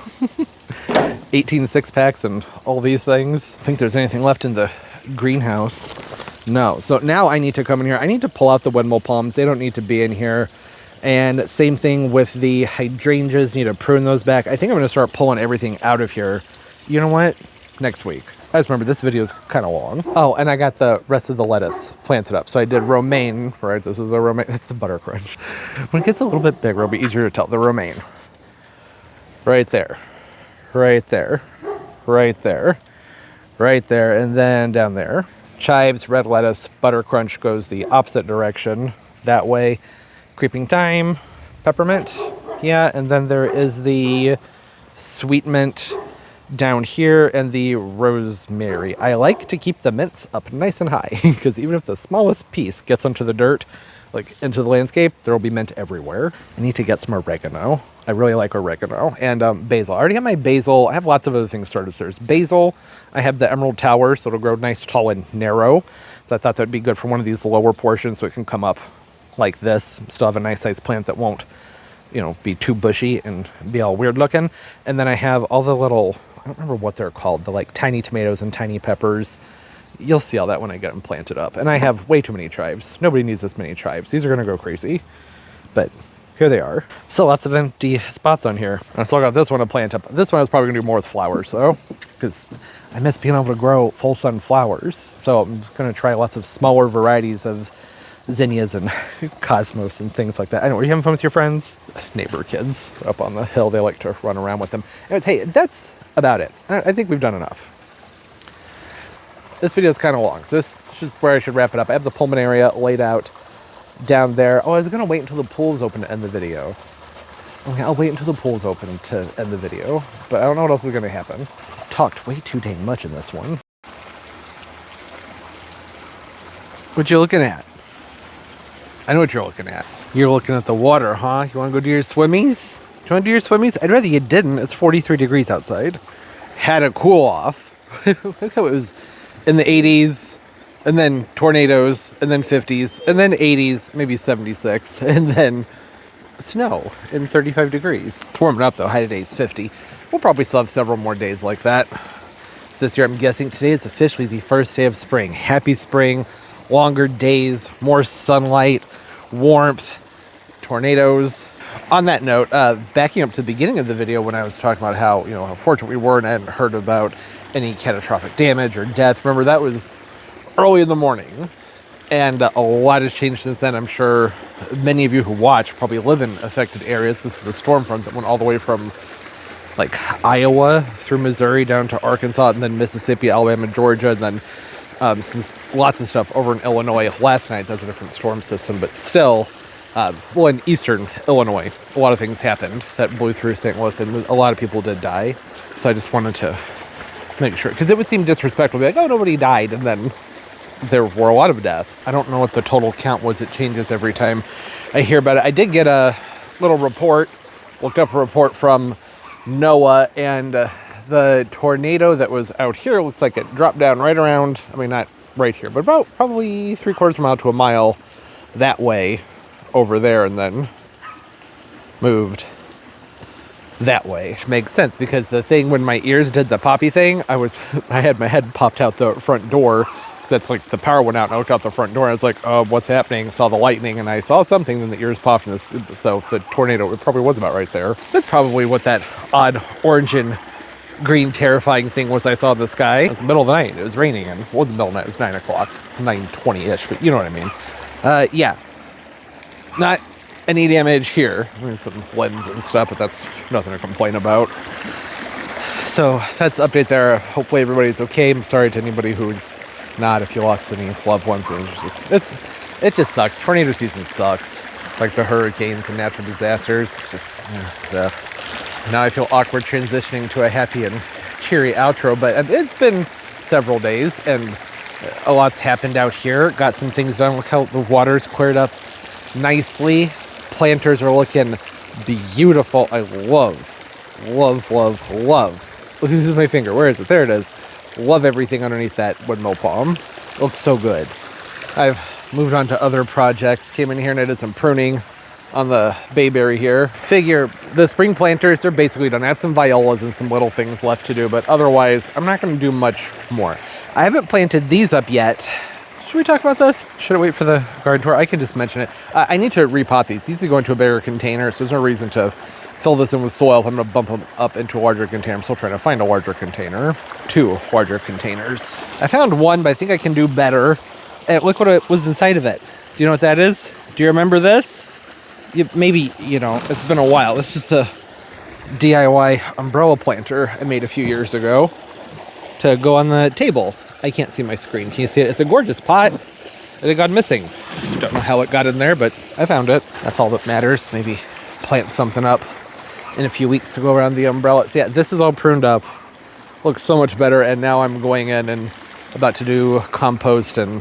18 6-packs and all these things. I think there's anything left in the greenhouse. No. So now I need to come in here. I need to pull out the windmill palms. They don't need to be in here. And same thing with the hydrangeas. Need to prune those back. I think I'm going to start pulling everything out of here. You know what? Next week. I just remember this video is kind of long. Oh, and I got the rest of the lettuce planted up. So I did romaine, right? This is the romaine. That's the butter crunch. When it gets a little bit bigger, it'll be easier to tell. The romaine. Right there. Right there. Right there. Right there. And then down there. Chives, red lettuce, butter crunch goes the opposite direction. That way. Creeping thyme, peppermint. Yeah, and then there is the sweet mint down here and the rosemary. I like to keep the mints up nice and high because even if the smallest piece gets onto the dirt, like into the landscape, there will be mint everywhere. I need to get some oregano. I really like oregano. And basil. I already have my basil. I have lots of other things started. So there's basil. I have the emerald tower, so it'll grow nice, tall, and narrow. So I thought that'd be good for one of these lower portions so it can come up like this. Still have a nice sized plant that won't, you know, be too bushy and be all weird looking. And then I have all the little, I don't remember what they're called, the like tiny tomatoes and tiny peppers. You'll see all that when I get them planted up. And I have way too many chives. Nobody needs this many chives. These are going to go crazy. But here they are. Still lots of empty spots on here. I still got this one to plant up. This one I was probably going to do more with flowers, though, because I miss being able to grow full sun flowers. So I'm just going to try lots of smaller varieties of zinnias and cosmos and things like that. I know, are you having fun with your friends? Neighbor kids up on the hill, they like to run around with them. Anyways, hey, that's about it. I think we've done enough. This video is kind of long, so this is where I should wrap it up. I have the pulmonaria laid out down there. Oh, I was going to wait until the pool's open to end the video. Okay, I'll wait until the pool's open to end the video, but I don't know what else is going to happen. I talked way too dang much in this one. What you looking at? I know what you're looking at. You're looking at the water, huh? You want to go do your swimmies? you want to do your swimmies? I'd rather you didn't. It's 43 degrees outside. Had a cool off. Look how it was in the 80s, and then tornadoes, and then 50s, and then 80s, maybe 76, and then snow in 35 degrees. It's warming up though. High today is 50. We'll probably still have several more days like that. This year, I'm guessing today is officially the first day of spring. Happy spring, longer days, more sunlight, warmth, tornadoes. On that note, backing up to the beginning of the video when I was talking about how, how fortunate we were and I hadn't heard about any catastrophic damage or death. Remember, that was early in the morning, and a lot has changed since then. I'm sure many of you who watch probably live in affected areas. This is a storm front that went all the way from like Iowa through Missouri down to Arkansas, and then Mississippi, Alabama, Georgia, and then lots of stuff over in Illinois last night. That's a different storm system, but still, in eastern Illinois, a lot of things happened that blew through St. Louis, and a lot of people did die. So I just wanted to make sure, because it would seem disrespectful to be like, oh, nobody died, and then there were a lot of deaths. I don't know what the total count was. It changes every time I hear about it. I did get a little report, looked up a report from NOAA, and the tornado that was out here looks like it dropped down right around, I mean, not right here, but about probably 3/4 mile to a mile that way over there, and then moved that way. Which makes sense, because the thing when my ears did the poppy thing, I had my head popped out the front door. That's like the power went out, and I looked out the front door, and I was like, oh, what's happening? Saw the lightning, and I saw something, then the ears popped, and so the tornado, it probably was about right there. That's probably what that odd orange and green terrifying thing was I saw in the sky. It was the middle of the night. It was raining, and it wasn't the middle of the night. It was 9 o'clock, 9:20-ish, but you know what I mean. Yeah. Not any damage here. I mean, some limbs and stuff, but that's nothing to complain about. So that's the update there. Hopefully everybody's okay. I'm sorry to anybody who's not, if you lost any loved ones. It just sucks. Tornado season sucks. Like the hurricanes and natural disasters. It's just, now I feel awkward transitioning to a happy and cheery outro, but it's been several days and a lot's happened out here. Got some things done. Look how the water's cleared up nicely. Planters are looking beautiful. I love. Losing my finger. Where is it? There it is. Love everything underneath that windmill palm. Looks so good. I've moved on to other projects. Came in here and I did some pruning on the bayberry here. Figure the spring planters, they're basically done. I have some violas and some little things left to do, but otherwise I'm not going to do much more. I haven't planted these up yet. Should we talk about this? Should I wait for the garden tour? I can just mention it. I need to repot these. These need to go into a bigger container, so there's no reason to fill this in with soil. I'm going to bump them up into a larger container. I'm still trying to find a larger container. 2 larger containers. I found one, but I think I can do better. And look what was inside of it. Do you know what that is? Do you remember this? Maybe, it's been a while. This is the DIY umbrella planter I made a few years ago to go on the table. I can't see my screen. Can you see it? It's a gorgeous pot, and it got missing. Don't know how it got in there, but I found it. That's all that matters. Maybe plant something up in a few weeks to go around the umbrella. So yeah, this is all pruned up. Looks so much better, and now I'm going in and about to do compost and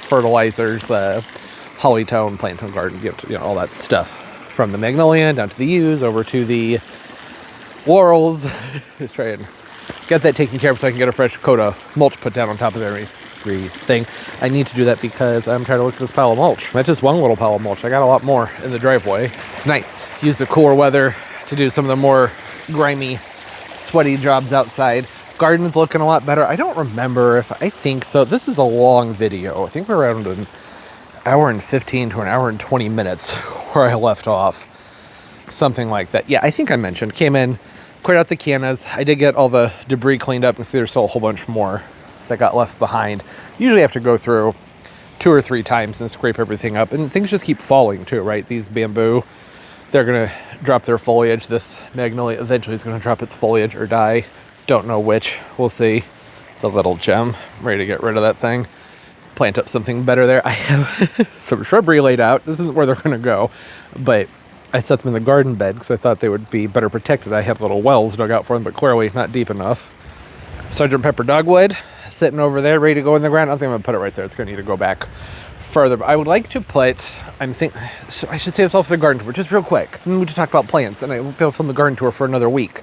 fertilizers, Hollytone, plant home garden gift, all that stuff. From the magnolia down to the yews, over to the laurels. Just try and get that taken care of so I can get a fresh coat of mulch put down on top of everything. I need to do that because I'm trying to look at this pile of mulch. That's just one little pile of mulch. I got a lot more in the driveway. It's nice. Use the cooler weather to do some of the more grimy, sweaty jobs outside. Garden's looking a lot better. I don't remember I think so. This is a long video. I think we're around an hour and 15 to an hour and 20 minutes where I left off. Something like that. Yeah, I think I mentioned. Came in, cleared out the cannas. I did get all the debris cleaned up, and see there's still a whole bunch more that got left behind. Usually I have to go through 2 or 3 times and scrape everything up, and things just keep falling too, right? These bamboo, they're gonna drop their foliage. This magnolia eventually is gonna drop its foliage or die. Don't know which. We'll see. It's a little gem. I'm ready to get rid of that thing. Plant up something better there. I have some shrubbery laid out. This isn't where they're gonna go, but I set them in the garden bed because I thought they would be better protected. I have little wells dug out for them, but clearly not deep enough. Sergeant Pepper dogwood sitting over there, ready to go in the ground. I think I'm gonna put it right there. It's gonna need to go back further, but I would like to put, I should save this all for the garden tour, just real quick. Something we to talk about plants, and I won't be able to film the garden tour for another week.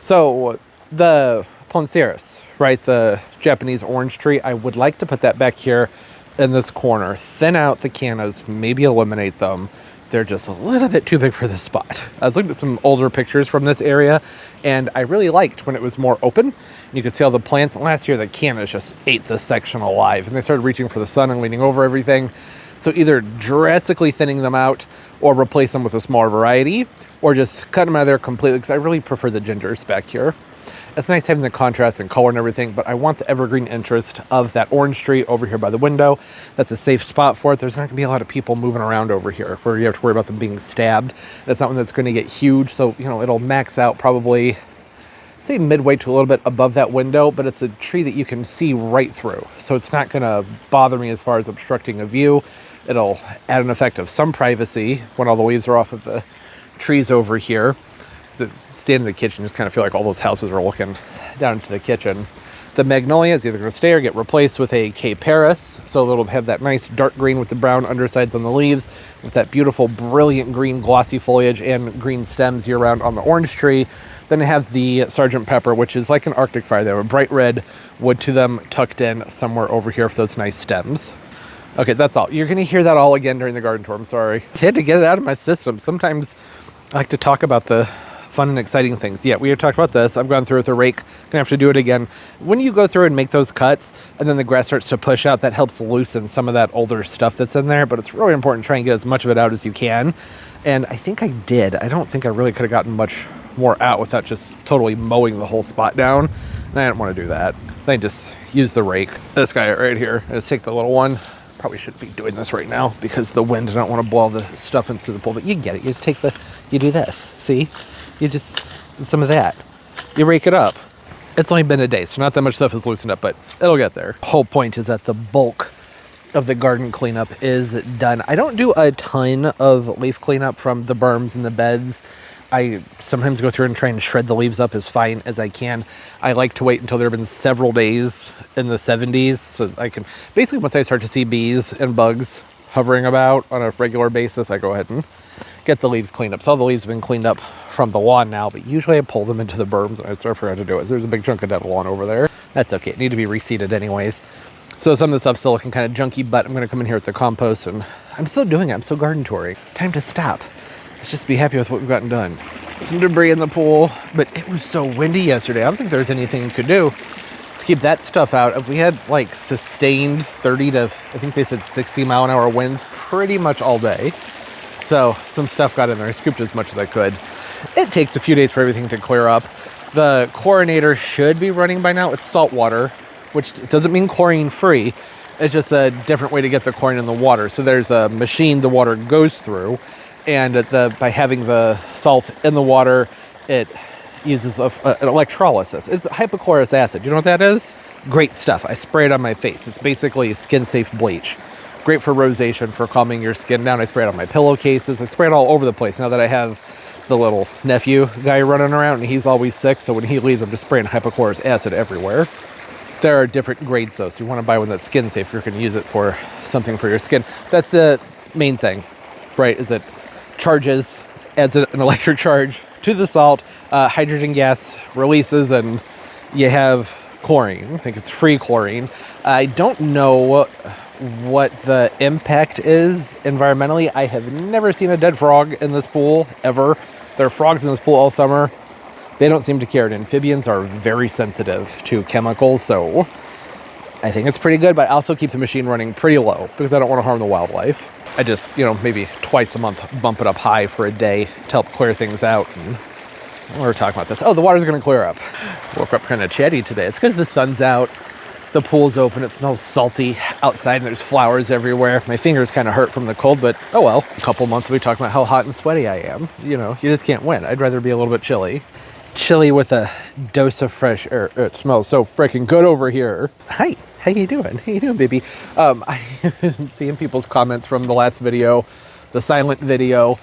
So, the Poinsettias, right, the Japanese orange tree, I would like to put that back here in this corner. Thin out the cannas, maybe eliminate them. They're just a little bit too big for this spot. I was looking at some older pictures from this area, and I really liked when it was more open. You could see all the plants. Last year, the cannas just ate this section alive, and they started reaching for the sun and leaning over everything. So either drastically thinning them out or replace them with a smaller variety, or just cut them out of there completely, because I really prefer the gingers back here. It's nice having the contrast and color and everything, but I want the evergreen interest of that orange tree over here by the window. That's a safe spot for it. There's not going to be a lot of people moving around over here where you have to worry about them being stabbed. That's not one that's going to get huge, so it'll max out probably, say, midway to a little bit above that window, but it's a tree that you can see right through, so it's not going to bother me as far as obstructing a view. It'll add an effect of some privacy when all the leaves are off of the trees over here. Stand in the kitchen, just kind of feel like all those houses are looking down into the kitchen. The magnolia is either going to stay or get replaced with a K. Paris, so it'll have that nice dark green with the brown undersides on the leaves, with that beautiful brilliant green glossy foliage and green stems year round on the orange tree. Then I have the Sergeant Pepper, which is like an Arctic fire. They have a bright red wood to them tucked in somewhere over here with those nice stems. Okay, that's all. You're going to hear that all again during the garden tour. I'm sorry. I had to get it out of my system. Sometimes I like to talk about the fun and exciting things. Yeah, we have talked about this. I've gone through with a rake. Gonna have to do it again. When you go through and make those cuts and then the grass starts to push out, that helps loosen some of that older stuff that's in there, but it's really important to try and get as much of it out as you can. And I think I did. I don't think I really could have gotten much more out without just totally mowing the whole spot down. And I didn't want to do that. I just use the rake. This guy right here. I just take the little one. Probably shouldn't be doing this right now because the wind, I don't want to blow the stuff into the pool, but you get it. You just take you do this. See? You just, some of that. You rake it up. It's only been a day, so not that much stuff is loosened up, but it'll get there. Whole point is that the bulk of the garden cleanup is done. I don't do a ton of leaf cleanup from the berms and the beds. I sometimes go through and try and shred the leaves up as fine as I can. I like to wait until there have been several days in the 70s, so I can, basically once I start to see bees and bugs hovering about on a regular basis, I go ahead and get the leaves cleaned up. So all the leaves have been cleaned up from the lawn now, but usually I pull them into the berms, and I sort of forgot to do it. So there's a big chunk of dead lawn over there. That's okay. It need to be reseeded anyways. So some of the stuff's still looking kind of junky, but I'm going to come in here with the compost, and I'm still doing it. I'm still garden touring. Time to stop. Let's just be happy with what we've gotten done. Some debris in the pool, but it was so windy yesterday. I don't think there's anything you could do to keep that stuff out. We had like sustained 30 to, I think they said 60 mile an hour winds pretty much all day. So some stuff got in there. I scooped as much as I could. It takes a few days for everything to clear up. The chlorinator should be running by now. It's salt water, which doesn't mean chlorine free. It's just a different way to get the chlorine in the water. So there's a machine the water goes through, and by having the salt in the water, it uses an electrolysis. It's hypochlorous acid. You know what that is? Great stuff. I spray it on my face. It's basically skin-safe bleach. Great for rosacea, for calming your skin down. I spray it on my pillowcases. I spray it all over the place now that I have the little nephew guy running around, and he's always sick, so when he leaves, I'm just spraying hypochlorous acid everywhere. There are different grades, though, so you want to buy one that's skin-safe if you're going to use it for something for your skin. That's the main thing, right, is it charges, adds an electric charge to the salt, hydrogen gas releases, and you have chlorine. I think it's free chlorine. I don't know what the impact is environmentally. I have never seen a dead frog in this pool, ever. There are frogs in this pool all summer. They don't seem to care. And amphibians are very sensitive to chemicals, so I think it's pretty good, but I also keep the machine running pretty low because I don't want to harm the wildlife. I just, maybe twice a month bump it up high for a day to help clear things out. And we're talking about this. Oh, the water's going to clear up. Woke up kind of chatty today. It's because the sun's out. The pool's open. It smells salty outside, and there's flowers everywhere. My fingers kind of hurt from the cold, but oh well. A couple months we talked about how hot and sweaty I am. You just can't win. I'd rather be a little bit chilly. Chilly with a dose of fresh air. It smells so freaking good over here. Hi, how you doing? How you doing, baby? I'm seeing people's comments from the last video, the silent video,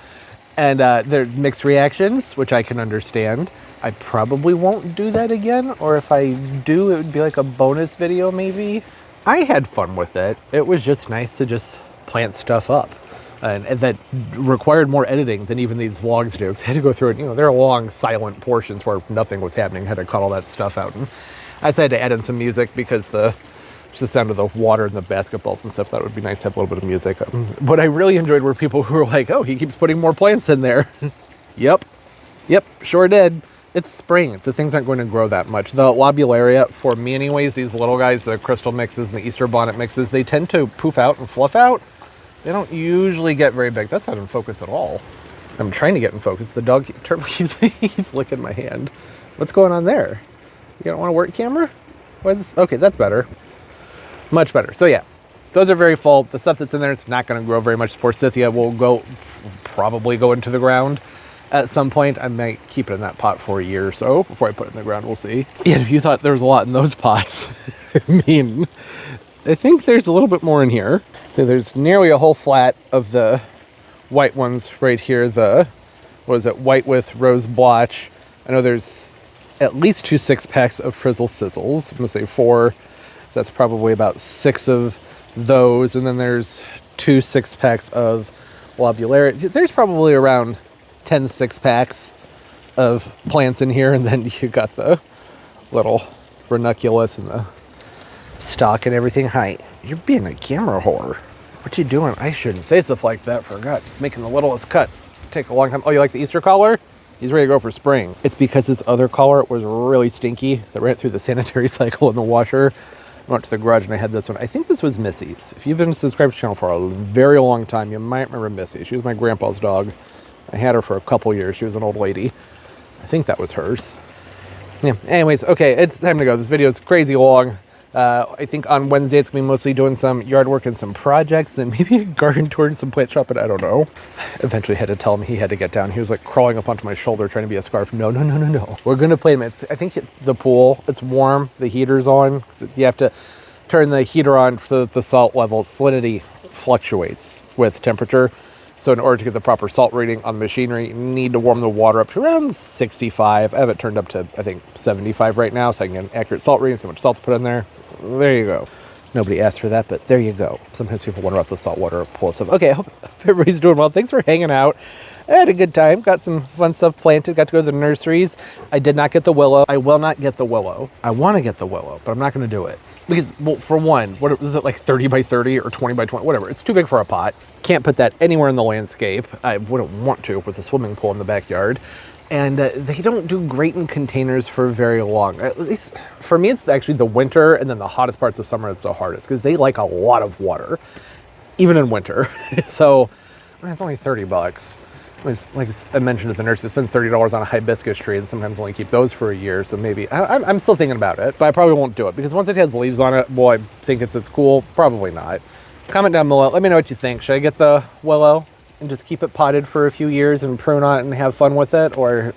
and they're mixed reactions, which I can understand. I probably won't do that again, or if I do, it would be like a bonus video maybe. I had fun with it. It was just nice to just plant stuff up. And that required more editing than even these vlogs do. 'Cause I had to go through it, you know, there are long silent portions where nothing was happening. I had to cut all that stuff out. And I decided to add in some music because just the sound of the water and the basketballs and stuff, that would be nice to have a little bit of music. What I really enjoyed were people who were like, oh, he keeps putting more plants in there. Yep, sure did. It's spring. The things aren't going to grow that much. The lobularia, for me anyways, these little guys, the crystal mixes and the Easter bonnet mixes, they tend to poof out and fluff out. They don't usually get very big. That's not in focus at all. I'm trying to get in focus. The dog turtle keeps licking my hand. What's going on there? You don't want to work camera? What is this? Okay, that's better. Much better. So yeah, those are very full. The stuff that's in there is not going to grow very much. Forsythia will probably go into the ground at some point. I might keep it in that pot for a year or so before I put it in the ground. We'll see. Yeah, if you thought there was a lot in those pots, I mean, I think there's a little bit more in here. So there's nearly a whole flat of the white ones right here. The, what is it, white with rose blotch. I know there's at least 2 6-packs of Frizzle Sizzles. I'm going to say 4. That's probably about 6 of those. And then there's 2 6-packs of lobularia. There's probably around 10 6-packs of plants in here. And then you got the little ranunculus and the stock and everything. Hi, you're being a camera whore. What you doing? I shouldn't say stuff like that. Forgot. Just making the littlest cuts. Take a long time. Oh, you like the Easter collar? He's ready to go for spring. It's because his other collar was really stinky. That ran through the sanitary cycle in the washer. I went to the garage and I had this one. I think this was Missy's. If you've been subscribed to the channel for a very long time, you might remember Missy. She was my grandpa's dog. I had her for a couple years. She was an old lady. I think that was hers. Yeah, anyways, okay, it's time to go. This video is crazy long. I think on Wednesday it's going to be mostly doing some yard work and some projects, then maybe a garden tour and some plant shopping. I don't know. Eventually had to tell him he had to get down. He was like crawling up onto my shoulder trying to be a scarf. No. We're going to play him. I think the pool, it's warm. The heater's on. You have to turn the heater on so that the salt level, salinity fluctuates with temperature. So in order to get the proper salt rating on the machinery, you need to warm the water up to around 65. I have it turned up to, I think, 75 right now, so I can get an accurate salt reading, so much salt to put in there. There you go. Nobody asked for that, but there you go. Sometimes people wonder about the saltwater pool stuff. Okay, I hope everybody's doing well. Thanks for hanging out. I had a good time. Got some fun stuff planted. Got to go to the nurseries. I did not get the willow. I will not get the willow. I want to get the willow, but I'm not going to do it. Because, well, for one, what is it, like 30 by 30 or 20 by 20? Whatever. It's too big for a pot. Can't put that anywhere in the landscape. I wouldn't want to with a swimming pool in the backyard. And they don't do great in containers for very long. At least for me, it's actually the winter and then the hottest parts of summer that's the hardest because they like a lot of water, even in winter. So I mean, it's only $30. Like I mentioned at the nursery, spend $30 on a hibiscus tree and sometimes only keep those for a year. So maybe I'm still thinking about it, but I probably won't do it because once it has leaves on it, will I think it's as cool? Probably not. Comment down below. Let me know what you think. Should I get the willow and just keep it potted for a few years and prune on it and have fun with it? Or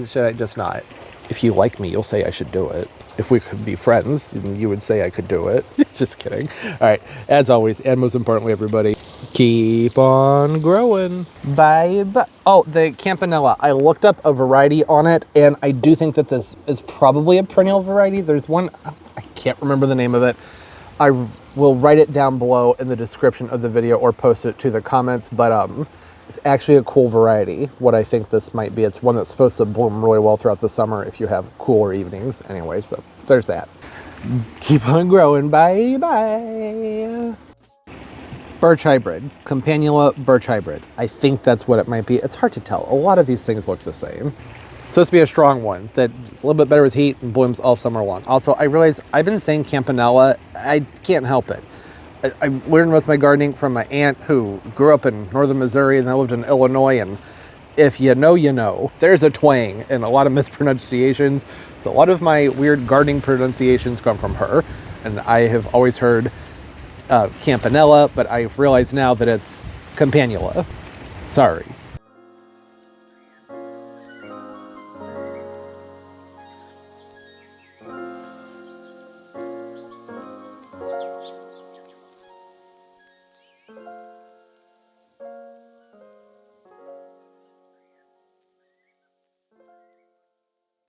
should I just not? If you like me, you'll say I should do it. If we could be friends, you would say I could do it. Just kidding. All right. As always, and most importantly, everybody, keep on growing. Bye. Oh, the Campanella. I looked up a variety on it, and I do think that this is probably a perennial variety. There's one, I can't remember the name of it. I will write it down below in the description of the video or post it to the comments, but it's actually a cool variety. What I think this might be, it's one that's supposed to bloom really well throughout the summer if you have cooler evenings. Anyway, so there's that. Keep on growing. Bye. Birch hybrid, Campanula birch hybrid. I think that's what it might be. It's hard to tell. A lot of these things look the same. It's supposed to be a strong one that's a little bit better with heat and blooms all summer long. Also, I realize I've been saying Campanella. I can't help it. I learned most of my gardening from my aunt who grew up in northern Missouri and then lived in Illinois. And if you know, you know. There's a twang and a lot of mispronunciations. So a lot of my weird gardening pronunciations come from her. And I have always heard Campanella, but I realize now that it's Campanula. Sorry.